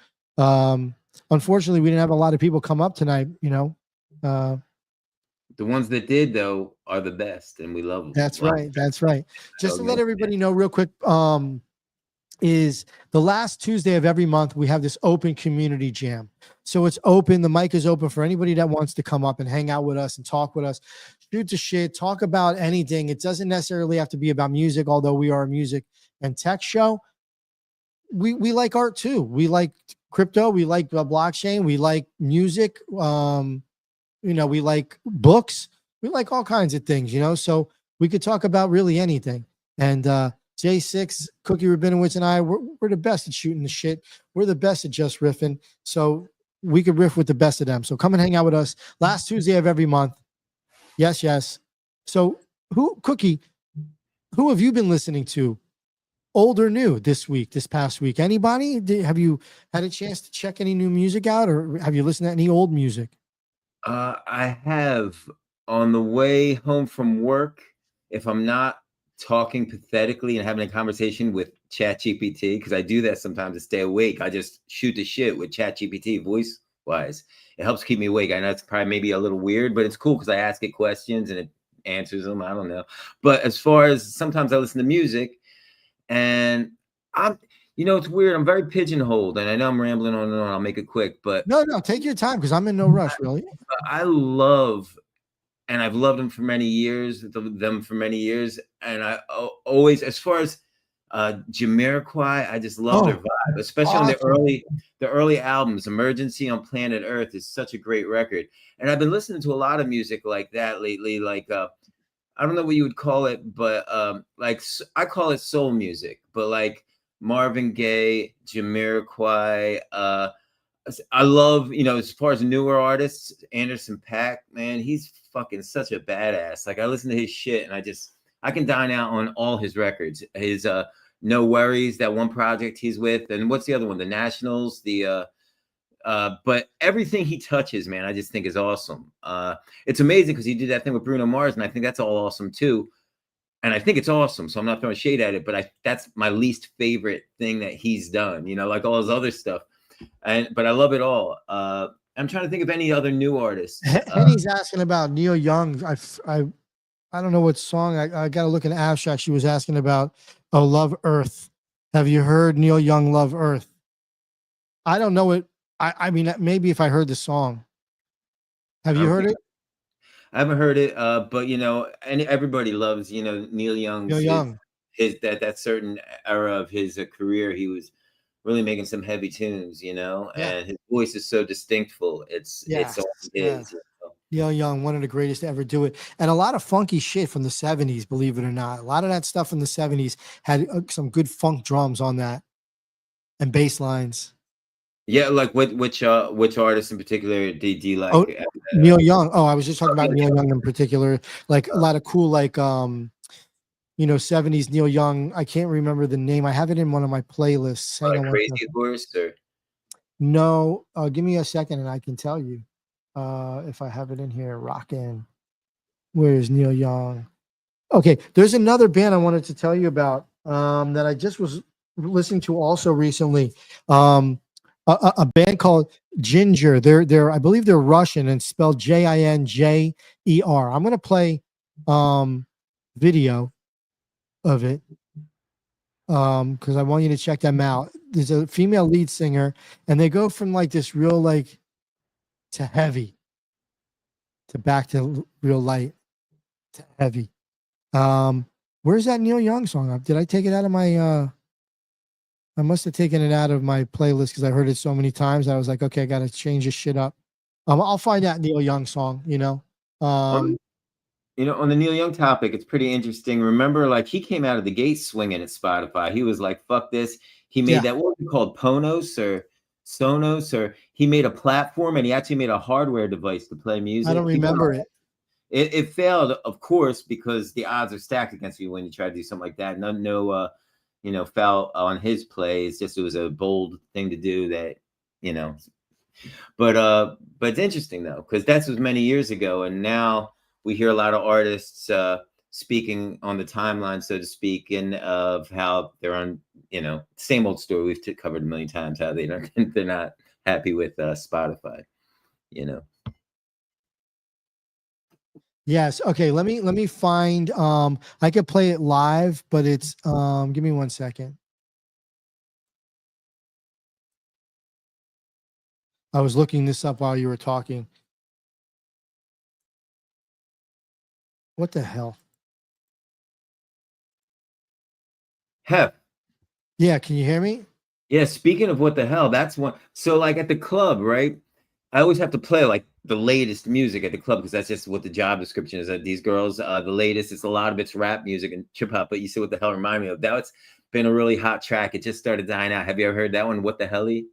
Unfortunately, we didn't have a lot of people come up tonight. You know, the ones that did though are the best, and we love them. That's right. That's right. Just to let everybody know real quick, is the last Tuesday of every month we have this open community jam. So it's open. The mic is open for anybody that wants to come up and hang out with us and talk with us, shoot the shit, talk about anything. It doesn't necessarily have to be about music, although we are a music and tech show. We like art too. We like crypto. We like blockchain. We like music. You know, we like books. We like all kinds of things, you know, so we could talk about really anything. And J6, Cookie Rabinowitz, and I, we're the best at shooting the shit. We're the best at Jus Riffin. So, we could riff with the best of them. So come and hang out with us last Tuesday of every month. Yes, yes. So Cookie, who have you been listening to, old or new, this past week? Anybody? Have you had a chance to check any new music out, or have you listened to any old music? I have, on the way home from work, if I'm not talking pathetically and having a conversation with ChatGPT, because I do that sometimes to stay awake. I just shoot the shit with ChatGPT voice wise. It helps keep me awake. I know it's probably maybe a little weird, but it's cool because I ask it questions and it answers them. I don't know. But as far as sometimes I listen to music, and it's weird. I'm very pigeonholed, and I know I'm rambling on and on. I'll make it quick, but No, take your time because I'm in no rush, really. I love, and I've loved them for many years, and I always, as far as Jamiroquai, I just love their vibe, especially on the early albums. Emergency on Planet Earth is such a great record, and I've been listening to a lot of music like that lately. Like I don't know what you would call it, but like I call it soul music, but like Marvin Gaye, Jamiroquai. I love, as far as newer artists, Anderson .Paak, man, he's fucking such a badass. Like I listen to his shit and I can dine out on all his records. His No Worries, that one project he's with, and what's the other one? The Nationals, but everything he touches, man, I just think is awesome. It's amazing because he did that thing with Bruno Mars, and I think that's all awesome too. And I think it's awesome, so I'm not throwing shade at it, but that's my least favorite thing that he's done, like all his other stuff. But I love it all. I'm trying to think of any other new artists. Henny's asking about Neil Young. I don't know what song. I got to look in abstract. She was asking about Love Earth. Have you heard Neil Young Love Earth? I don't know it. I mean, maybe if I heard the song. Have you heard it? I haven't heard it, but and everybody loves Neil Young. Neil Young. His that certain era of his career, he was really making some heavy tunes, and his voice is so distinctful. It's all it is. Neil Young, one of the greatest to ever do it, and a lot of funky shit from the 70s. Believe it or not, a lot of that stuff from the 70s had some good funk drums on that and bass lines. Yeah, like which artist in particular do you like? Oh, Neil Young. Oh, I was just talking about Neil Young in particular. Like a lot of cool, like 70s Neil Young. I can't remember the name. I have it in one of my playlists. Like Crazy Horse, or no? Give me a second and I can tell you if I have it in here. Rockin'. Where's Neil Young? Okay, there's another band I wanted to tell you about that I just was listening to also recently. A band called Ginger. They're I believe they're Russian and spelled Jinjer. I'm gonna play video of it because I want you to check them out. There's a female lead singer, and they go from like this real like to heavy to back to real light to heavy. Where's that Neil Young song? Did I take it out of my I must have taken it out of my playlist because I heard it so many times. I was like, okay, I got to change this shit up. I'll find that Neil Young song, on the Neil Young topic, it's pretty interesting. Remember, like he came out of the gate swinging at Spotify. He was like, fuck this. He made that, what was it called? Ponos or Sonos, or he made a platform and he actually made a hardware device to play music. I don't remember it. It failed, of course, because the odds are stacked against you when you try to do something like that. No foul on his play. It's just, it was a bold thing to do that, but it's interesting though, because that was many years ago. And now we hear a lot of artists speaking on the timeline, so to speak, and of how they're on, same old story we've covered a million times, how they're not happy with Spotify, Yes. Okay. Let me find. I could play it live, but it's. Give me 1 second. I was looking this up while you were talking. What the hell? Hef. Yeah. Can you hear me? Yeah. Speaking of what the hell, that's one. So like at the club, right? I always have to play like the latest music at the club because that's just what the job description is. That these girls, the latest. It's a lot of it's rap music and hip hop. But you see what the hell remind me of? That's been a really hot track. It just started dying out. Have you ever heard that one? What the helly?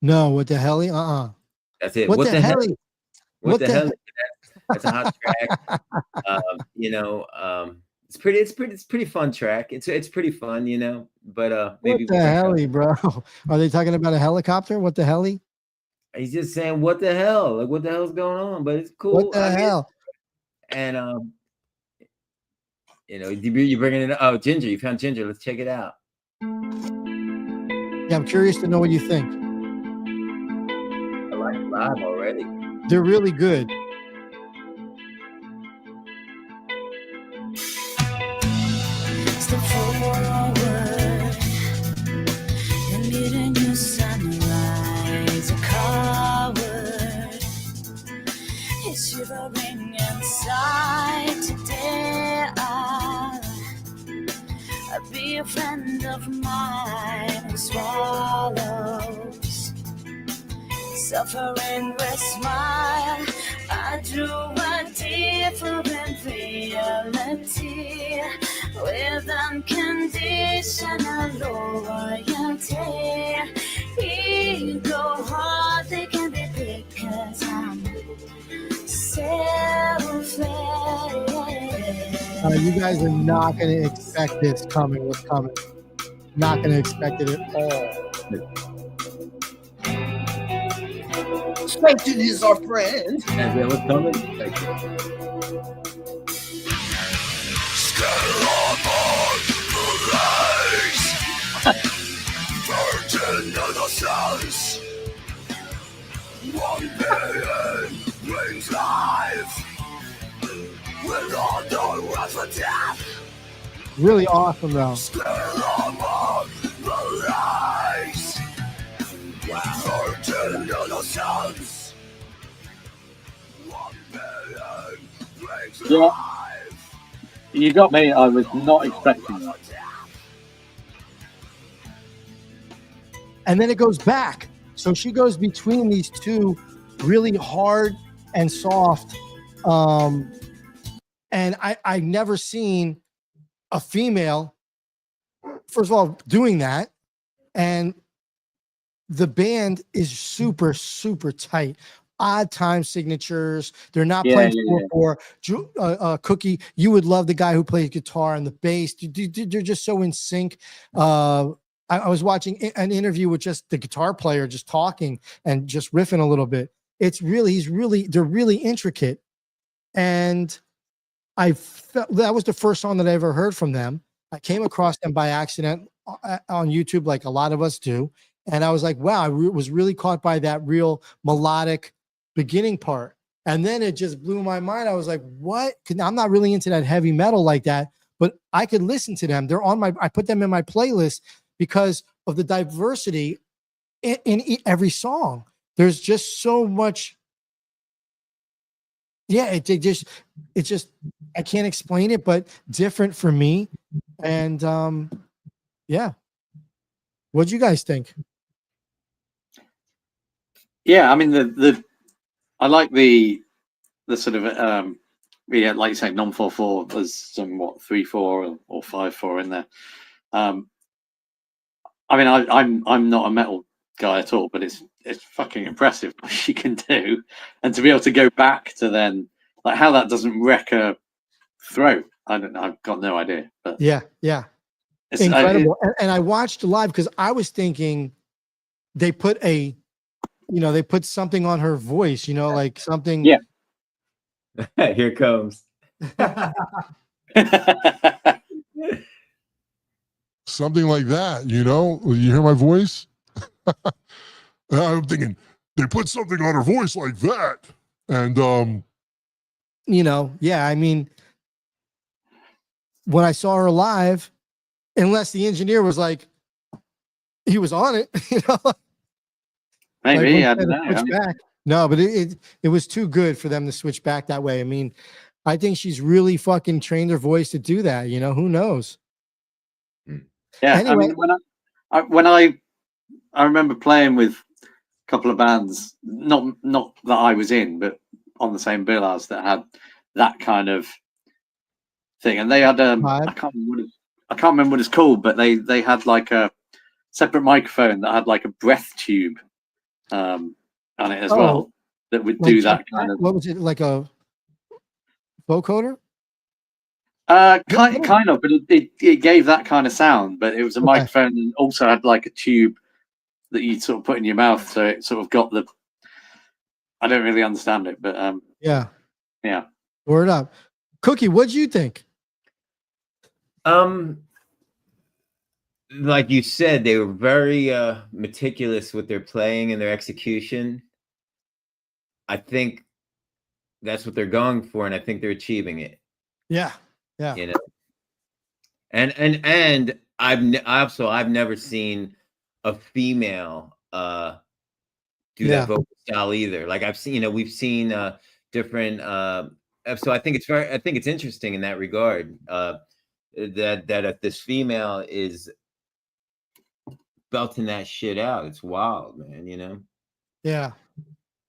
No. What the helly? That's it. What the hell? What the hell? That's a hot track. It's pretty fun track. It's pretty fun, But maybe What the hell, bro? Are they talking about a helicopter? What the hell? He's just saying, what the hell? Like, what the hell's going on? But it's cool. What the hell? And you're bringing it. Oh, Ginger, you found Ginger. Let's check it out. Yeah, I'm curious to know what you think. I like it live already. They're really good. Step forward and meeting your sunrise. A coward is shivering inside today. I'll be a friend of mine who swallows suffering with smile. I drew a different reality with unconditional loyalty. Ego heart, they can be because I'm selfless. You guys are not going to expect this coming. What's coming? Not going to expect it at all. Satan is our friend. And then what's coming? Virgin innocence. 1 million brings life without the wrath of death. Really awesome, though. Wow. Virgin innocence. 1 million brings life. You got me. I was not expecting that. And then it goes back. So she goes between these two really hard and soft. And I've never seen a female, first of all, doing that. And the band is super, super tight. Odd time signatures. They're not playing 4/4. Cookie, you would love the guy who plays guitar and the bass. They're just so in sync. I was watching an interview with just the guitar player just talking and just riffing a little bit. They're really intricate. And I felt that was the first song that I ever heard from them. I came across them by accident on YouTube, like a lot of us do. And I was like, wow, I was really caught by that real melodic beginning part. And then it just blew my mind. I was like, what? I'm not really into that heavy metal like that, but I could listen to them. I put them in my playlist because of the diversity in every song. There's just so much. Yeah, it just I can't explain it, but different for me. And yeah. What'd you guys think? Yeah, I mean I like the sort of like you say, non-4/4. There's some 3/4 or 5/4 in there. I mean, I'm not a metal guy at all, but it's fucking impressive what she can do, and to be able to go back to then like how that doesn't wreck her throat. I don't know. I've got no idea. But yeah, it's incredible. And I watched live because I was thinking they put something on her voice, like something. Yeah. Here it comes. Something like that, you hear my voice? I'm thinking they put something on her voice like that. And, yeah, I mean, when I saw her live, unless the engineer was like, he was on it, Maybe, like, I don't know. back. No, but it was too good for them to switch back that way. I mean, I think she's really fucking trained her voice to do that. Who knows? Yeah. Anyway. I mean, when I remember playing with a couple of bands, not that I was in, but on the same bill as that had that kind of thing, and they had I can't remember what it's called, but they had like a separate microphone that had like a breath tube on it as Oh, well that would like do Jeff that kind of. what was it, like a vocoder? Kind of, but it gave that kind of sound, but it was a Okay. microphone and also had like a tube that you sort of put in your mouth, so it sort of got the. I don't really understand it, but Yeah. yeah. Word up. Cookie, what'd you think? Like you said, they were very meticulous with their playing and their execution. I think that's what they're going for, and I think they're achieving it. Yeah. Yeah. You know, and I've never seen a female do that vocal style either. Like I've seen, we've seen different so I think it's interesting in that regard, that if this female is belting that shit out, it's wild, man, Yeah.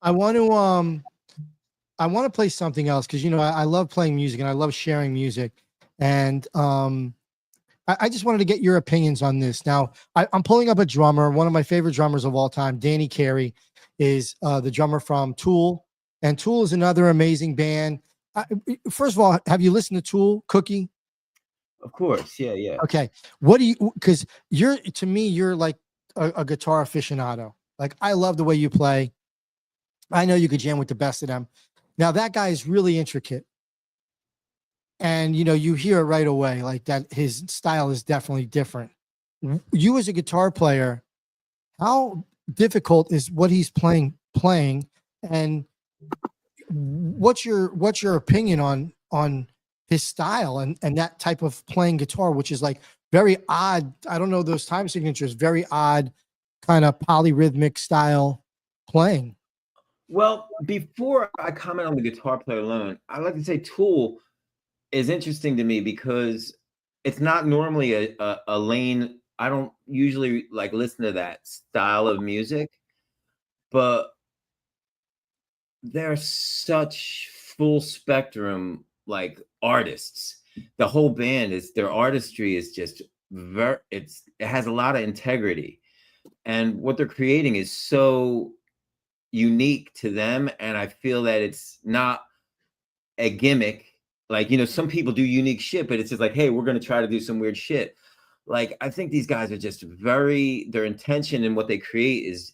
I want to play something else because I love playing music and I love sharing music. And I just wanted to get your opinions on this. Now, I'm pulling up a drummer, one of my favorite drummers of all time, Danny Carey, is the drummer from Tool. And Tool is another amazing band. First of all, have you listened to Tool, Cookie? Of course, yeah. Okay. What do you, because to me, you're like a guitar aficionado. Like, I love the way you play. I know you could jam with the best of them. Now, that guy is really intricate. And, you hear it right away, like that his style is definitely different. You as a guitar player, how difficult is what he's playing? And what's your opinion on his style and that type of playing guitar, which is like very odd. I don't know those time signatures, very odd kind of polyrhythmic style playing. Well, before I comment on the guitar player alone, I'd like to say Tool is interesting to me because it's not normally a lane. I don't usually like listen to that style of music, but they're such full spectrum like artists. The whole band their artistry is just it has a lot of integrity, and what they're creating is so unique to them, and I feel that it's not a gimmick. Like, some people do unique shit, but it's just like, hey, we're going to try to do some weird shit. Like, I think these guys are just their intention and what they create is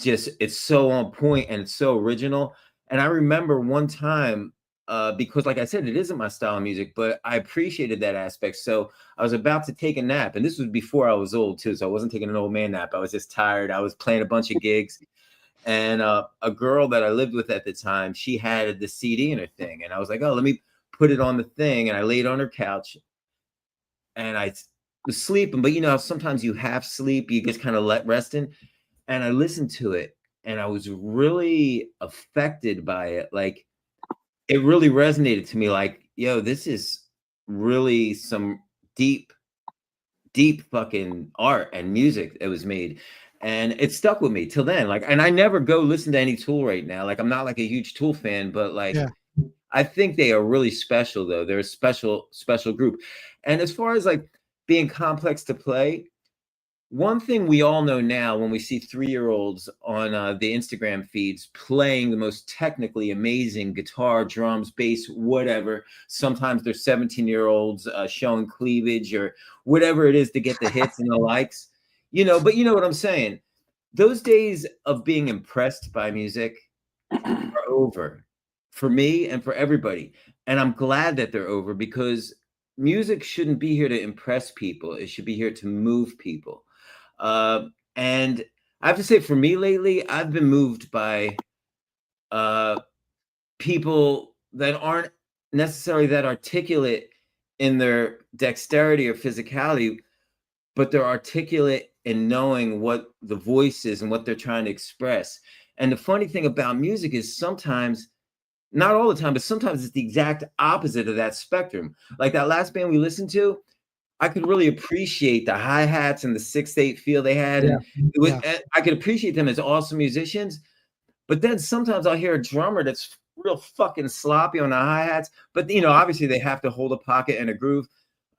just, it's so on point and it's so original. And I remember one time, because like I said, it isn't my style of music, but I appreciated that aspect. So I was about to take a nap, and this was before I was old too. So I wasn't taking an old man nap. I was just tired. I was playing a bunch of gigs. And a girl that I lived with at the time, she had the CD in her thing. And I was like, oh, let me put it on the thing. And I laid on her couch and I was sleeping. But sometimes you half sleep, you just kind of resting. And I listened to it and I was really affected by it. Like, it really resonated to me. Like, yo, this is really some deep fucking art and music that was made. And it stuck with me till then. Like, and I never go listen to any Tool right now. Like, I'm not like a huge Tool fan, but like, I think they are really special though. They're a special group. And as far as like being complex to play, one thing we all know now when we see 3-year-olds on the Instagram feeds playing the most technically amazing guitar, drums, bass, whatever. Sometimes they're 17-year-olds showing cleavage or whatever it is to get the hits and the likes. But you know what I'm saying? Those days of being impressed by music are over for me and for everybody. And I'm glad that they're over because music shouldn't be here to impress people. It should be here to move people. And I have to say, for me lately, I've been moved by people that aren't necessarily that articulate in their dexterity or physicality, but they're articulate in knowing what the voice is and what they're trying to express. And the funny thing about music is sometimes, not all the time, but sometimes it's the exact opposite of that spectrum. Like that last band we listened to, I could really appreciate the hi-hats and the 6/8 feel they had. And I could appreciate them as awesome musicians. But then sometimes I'll hear a drummer that's real fucking sloppy on the hi-hats. But, obviously they have to hold a pocket and a groove.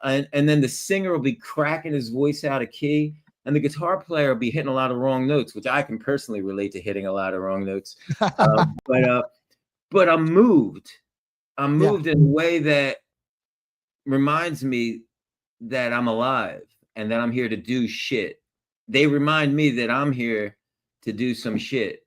And then the singer will be cracking his voice out of key. and the guitar player will be hitting a lot of wrong notes, which I can personally relate to hitting a lot of wrong notes. But I'm moved. I'm moved in a way that reminds me that I'm alive and that I'm here to do shit. They remind me that I'm here to do some shit.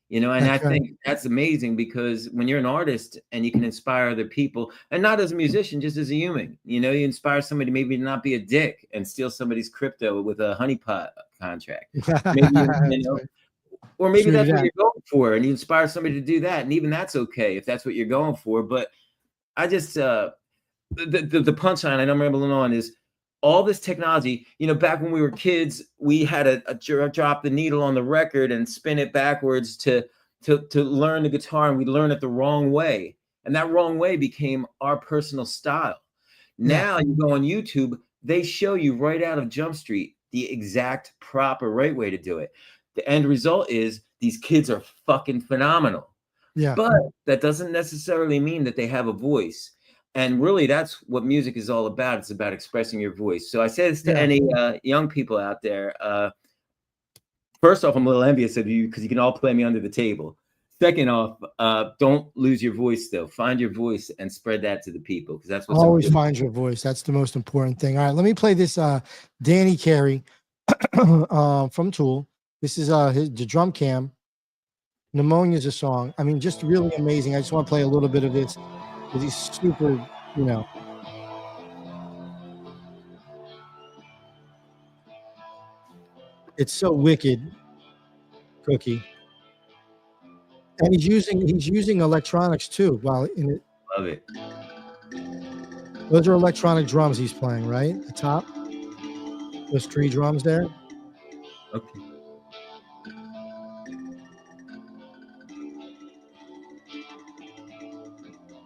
You know, and I think that's amazing, because when you're an artist and you can inspire other people, and not as a musician, just as a human, you know, you inspire somebody maybe to not be a dick and steal somebody's crypto with a honeypot contract. Maybe, you know, or maybe that's what you're going for, and you inspire somebody to do that, and even that's okay if that's what you're going for. But I just the punchline I know I'm rambling on is all this technology. You know, back when we were kids, we had a drop the needle on the record and spin it backwards to learn the guitar, and we learn it the wrong way, and that wrong way became our personal style. Now you go on YouTube, they show you right out of Jump Street the exact proper right way to do it. The end result is these kids are fucking phenomenal. Yeah. But that doesn't necessarily mean that they have a voice. And really, that's what music is all about. It's about expressing your voice. So I say this to any young people out there. First off, I'm a little envious of you because you can all play me under the table. Second off, don't lose your voice still. Find your voice and spread that to the people, because that's what's always important. find your voice. That's the most important thing. All right, let me play this Danny Carey from Tool. This is the drum cam. Pneumonia is a song. I mean, just really amazing. I just want to play a little bit of this because he's super, you know. It's so wicked, Cookie. And he's using electronics too. While in it, Love it. Those are electronic drums he's playing, right? At the top, those 3 drums there. Okay.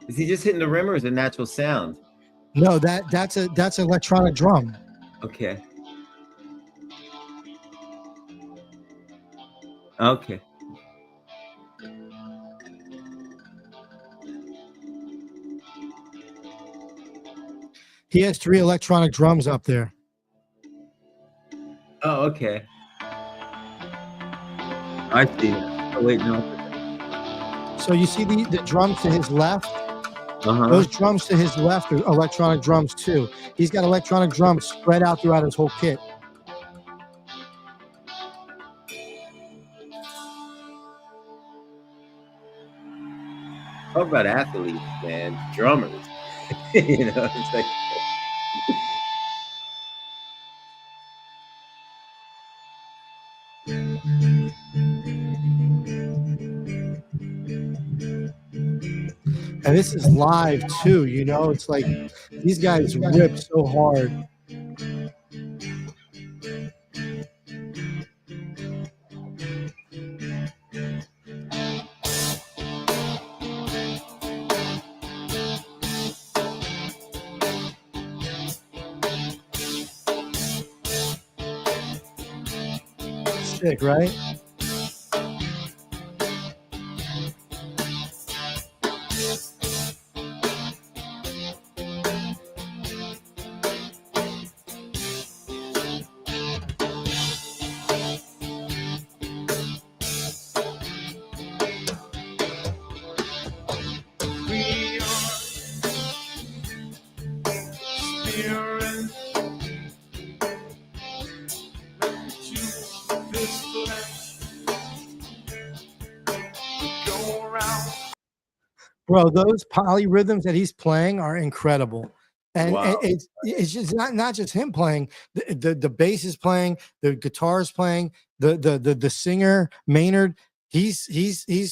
Is he just hitting the rim, or is it natural sound? No, that's electronic drum. Okay. Okay. He has 3 electronic drums up there. Oh, okay. I see. Oh, wait, no. So you see the drums to his left? Uh-huh. Those drums to his left are electronic drums too. He's got electronic drums spread out throughout his whole kit. Talk about athletes, man. Drummers. You know, it's like. And this is live too, you know, it's like these guys rip so hard. Sick, right? Bro, those polyrhythms that he's playing are incredible. And Wow. it's just not just him playing, the bass is playing, the guitar is playing, the singer Maynard, he's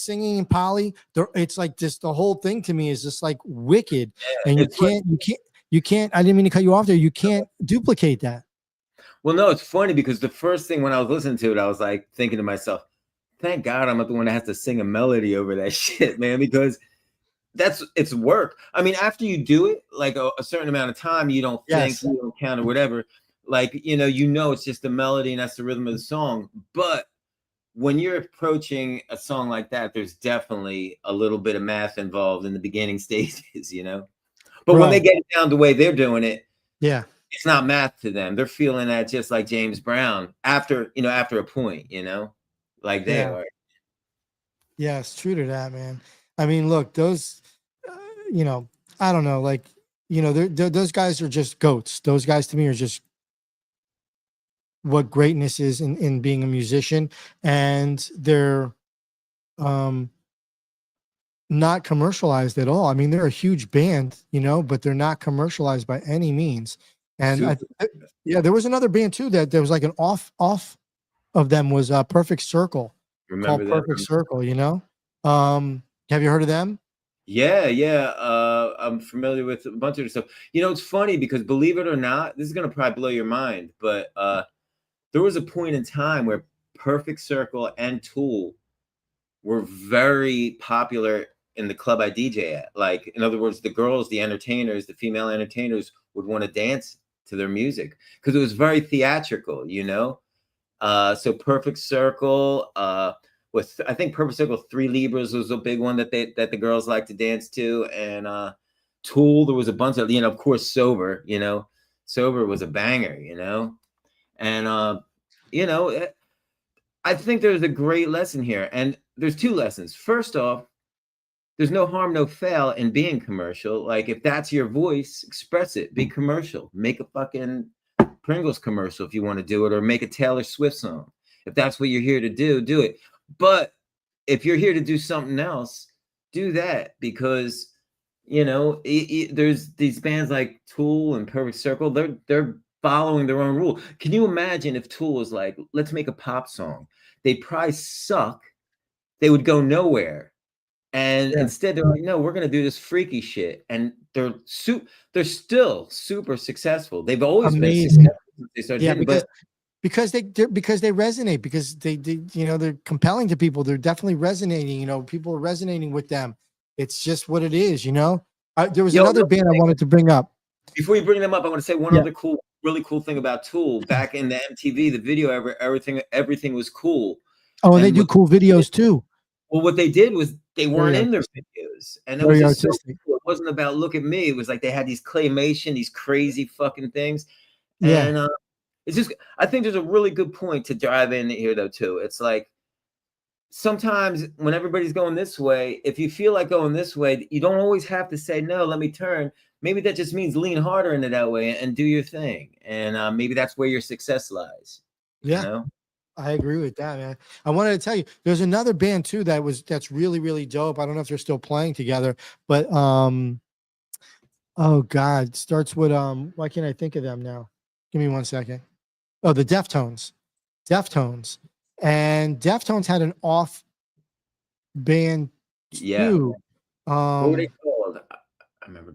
singing in poly. It's like just the whole thing to me is just like wicked. Yeah, and you can't, I didn't mean to cut you off there. You can't duplicate that. Well, no, it's funny because the first thing when I was listening to it, I was like thinking to myself, thank God I'm not the one that has to sing a melody over that shit, man, because it's work. I mean, after you do it like a certain amount of time, you don't think, you don't count or whatever. Like, you know, it's just the melody and that's the rhythm of the song. But when you're approaching a song like that, there's definitely a little bit of math involved in the beginning stages, you know. But when they get it down the way they're doing it, yeah, it's not math to them. They're feeling that just like James Brown after a point, like they are. Yeah, it's true to that, man. I mean, look, those, I don't know, like, those guys are just goats. Those guys to me are just what greatness is in being a musician, and they're not commercialized at all. I mean, they're a huge band, but they're not commercialized by any means. And there was another band too that there was like an off of them was Perfect Circle. Remember called that? Perfect Circle, have you heard of them? Yeah. I'm familiar with a bunch of stuff. It's funny because believe it or not, this is gonna probably blow your mind, but there was a point in time where Perfect Circle and Tool were very popular in the club I DJ at. Like, in other words, the girls, the entertainers, the female entertainers would want to dance to their music because it was very theatrical, So Perfect Circle, with I think Perfect Circle 3 Libras was a big one that the girls like to dance to, and Tool, there was a bunch of, of course, Sober, Sober was a banger, and I think there's a great lesson here, and there's two lessons. First off, there's no harm, no foul in being commercial. Like, if that's your voice, express it, be commercial, make a fucking Pringles commercial if you want to do it, or make a Taylor Swift song. If that's what you're here to do it. But if you're here to do something else, do that, because there's these bands like Tool and Perfect Circle, they're following their own rule. Can you imagine if Tool was like, let's make a pop song? They'd probably suck. They would go nowhere. And instead they're like, no, we're going to do this freaky shit. And they're still super successful. They've always been successful. Because they resonate, because they they're compelling to people. They're definitely resonating. People are resonating with them. It's just what it is. There was another band I wanted to bring up. Before you bring them up, I want to say one other really cool thing about Tool. Back in the MTV, the video, everything was cool. Oh, and they do cool videos too. Well, what they did was they weren't in their videos, and it was just so cool. It wasn't about look at me. It was like they had these claymation, these crazy fucking things, and it's just, I think there's a really good point to drive in here though too. It's like, sometimes when everybody's going this way, if you feel like going this way, you don't always have to say, no, let me turn. Maybe that just means lean harder into that way and do your thing. And maybe that's where your success lies. Yeah. I agree with that, man. I wanted to tell you, there's another band too that's really, really dope. I don't know if they're still playing together, but oh God, it starts with why can't I think of them now? Give me 1 second. Oh, the Deftones. And Deftones had an off band too. What were they called? I remember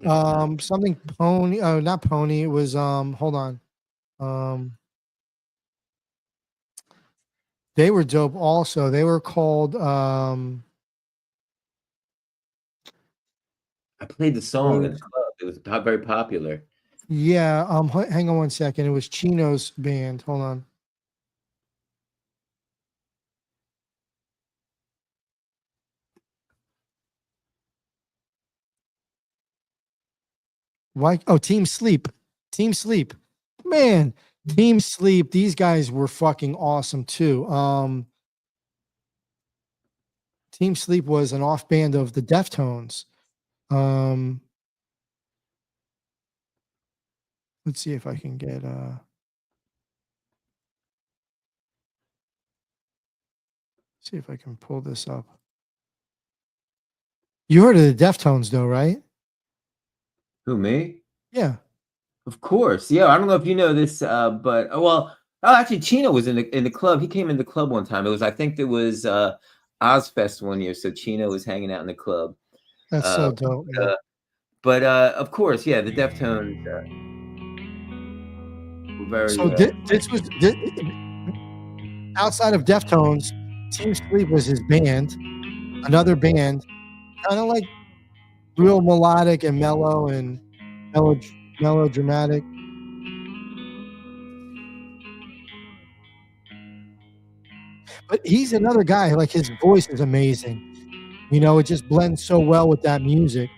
something Pony. Oh, not Pony. It was hold on. They were dope also. They were called I played the song in the club. It was very popular. Yeah, hang on 1 second. It was Chino's band. Hold on. Why? Oh, Team Sleep. Man, Team Sleep. These guys were fucking awesome too. Team Sleep was an off band of the Deftones. Let's see if I can get see if I can pull this up. You heard of the Deftones though, right? Who, me? Yeah. Of course. Yeah. I don't know if you know this, but actually Chino was in the club. He came in the club one time. I think it was Ozfest one year. So Chino was hanging out in the club. That's so dope. But of course, yeah, the Deftones were very. So this was outside of Deftones, Team Sleep was his band. Another band, kind of like real melodic and mellow and melodramatic. But he's another guy, like his voice is amazing. It just blends so well with that music.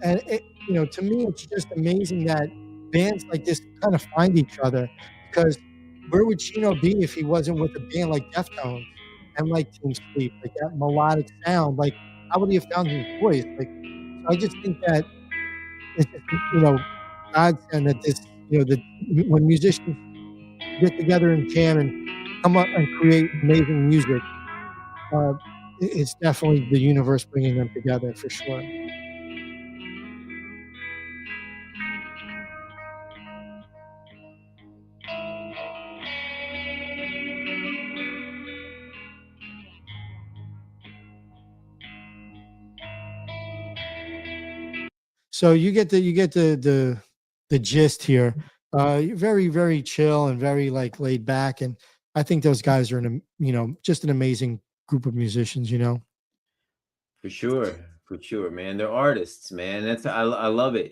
And to me, it's just amazing that bands like this kind of find each other, because where would Chino be if he wasn't with a band like Deftones and like Team Sleep, like that melodic sound? Like, how would he have found his voice? Like, so I just think that it's just, godsend that this, that when musicians get together and jam and come up and create amazing music, it's definitely the universe bringing them together for sure. So you get the gist here. Very, very chill and very like laid back, and I think those guys are just an amazing group of musicians. For sure, man. They're artists, man. I love it.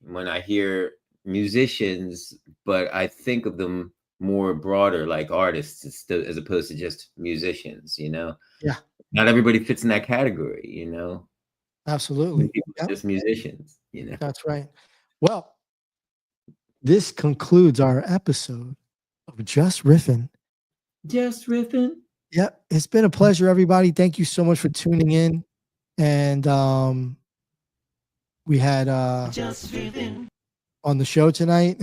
When I hear musicians, but I think of them more broader, like artists, as opposed to just musicians. Yeah. Not everybody fits in that category. Absolutely. Yep. Just musicians. That's right. Well, this concludes our episode of Jus Riffin. Jus Riffin. Yep. It's been a pleasure, everybody. Thank you so much for tuning in. And we had Jus Riffin on the show tonight.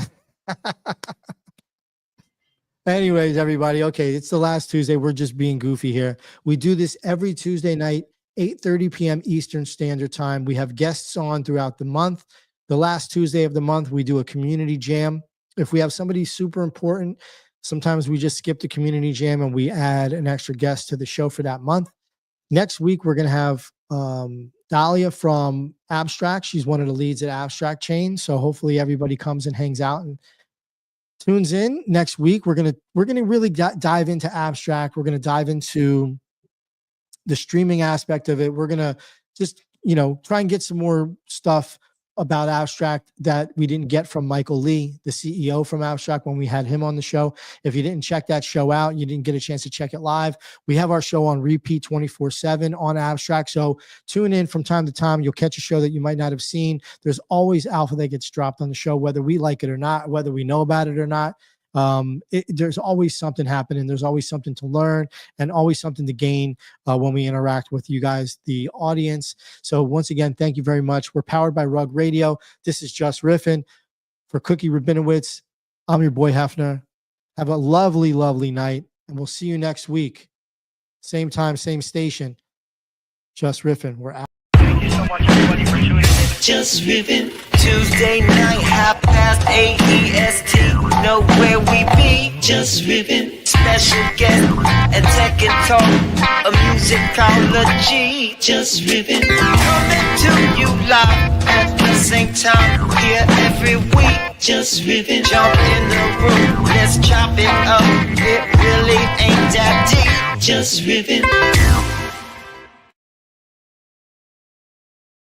Anyways, everybody. Okay, it's the last Tuesday. We're just being goofy here. We do this every Tuesday night, 8:30 p.m. Eastern Standard Time. We have guests on throughout the month. The last Tuesday of the month, we do a community jam. If we have somebody super important, sometimes we just skip the community jam and we add an extra guest to the show for that month. Next week, we're going to have Dahlia from Abstract. She's one of the leads at Abstract Chain. So hopefully everybody comes and hangs out and tunes in. Next week, we're gonna really dive into Abstract. We're going to dive into the streaming aspect of it. We're going to just, try and get some more stuff about Abstract that we didn't get from Michael Lee, the CEO from Abstract, when we had him on the show. If you didn't check that show out, you didn't get a chance to check it live, we have our show on repeat 24/7 on Abstract. So tune in from time to time. You'll catch a show that you might not have seen. There's always alpha that gets dropped on the show, whether we like it or not, whether we know about it or not. There's always something happening. There's always something to learn and always something to gain when we interact with you guys, the audience. So once again, thank you very much. We're powered by Rug Radio. This is Jus Riffin. For Cookie Rabinowitz, I'm your boy Hefner. Have a lovely, lovely night, and we'll see you next week. Same time, same station. Jus Riffin. We're out. Thank you so much, everybody, for tuning in. Jus Riffin. Tuesday night, 8:30 EST. Know where we be. Jus Riffin. Special guest and tech and talk. A musicology. Jus Riffin. Coming to you live at the same time. Here every week. Jus Riffin. Jump in the room. Let's chop it up. It really ain't that deep. Jus Riffin.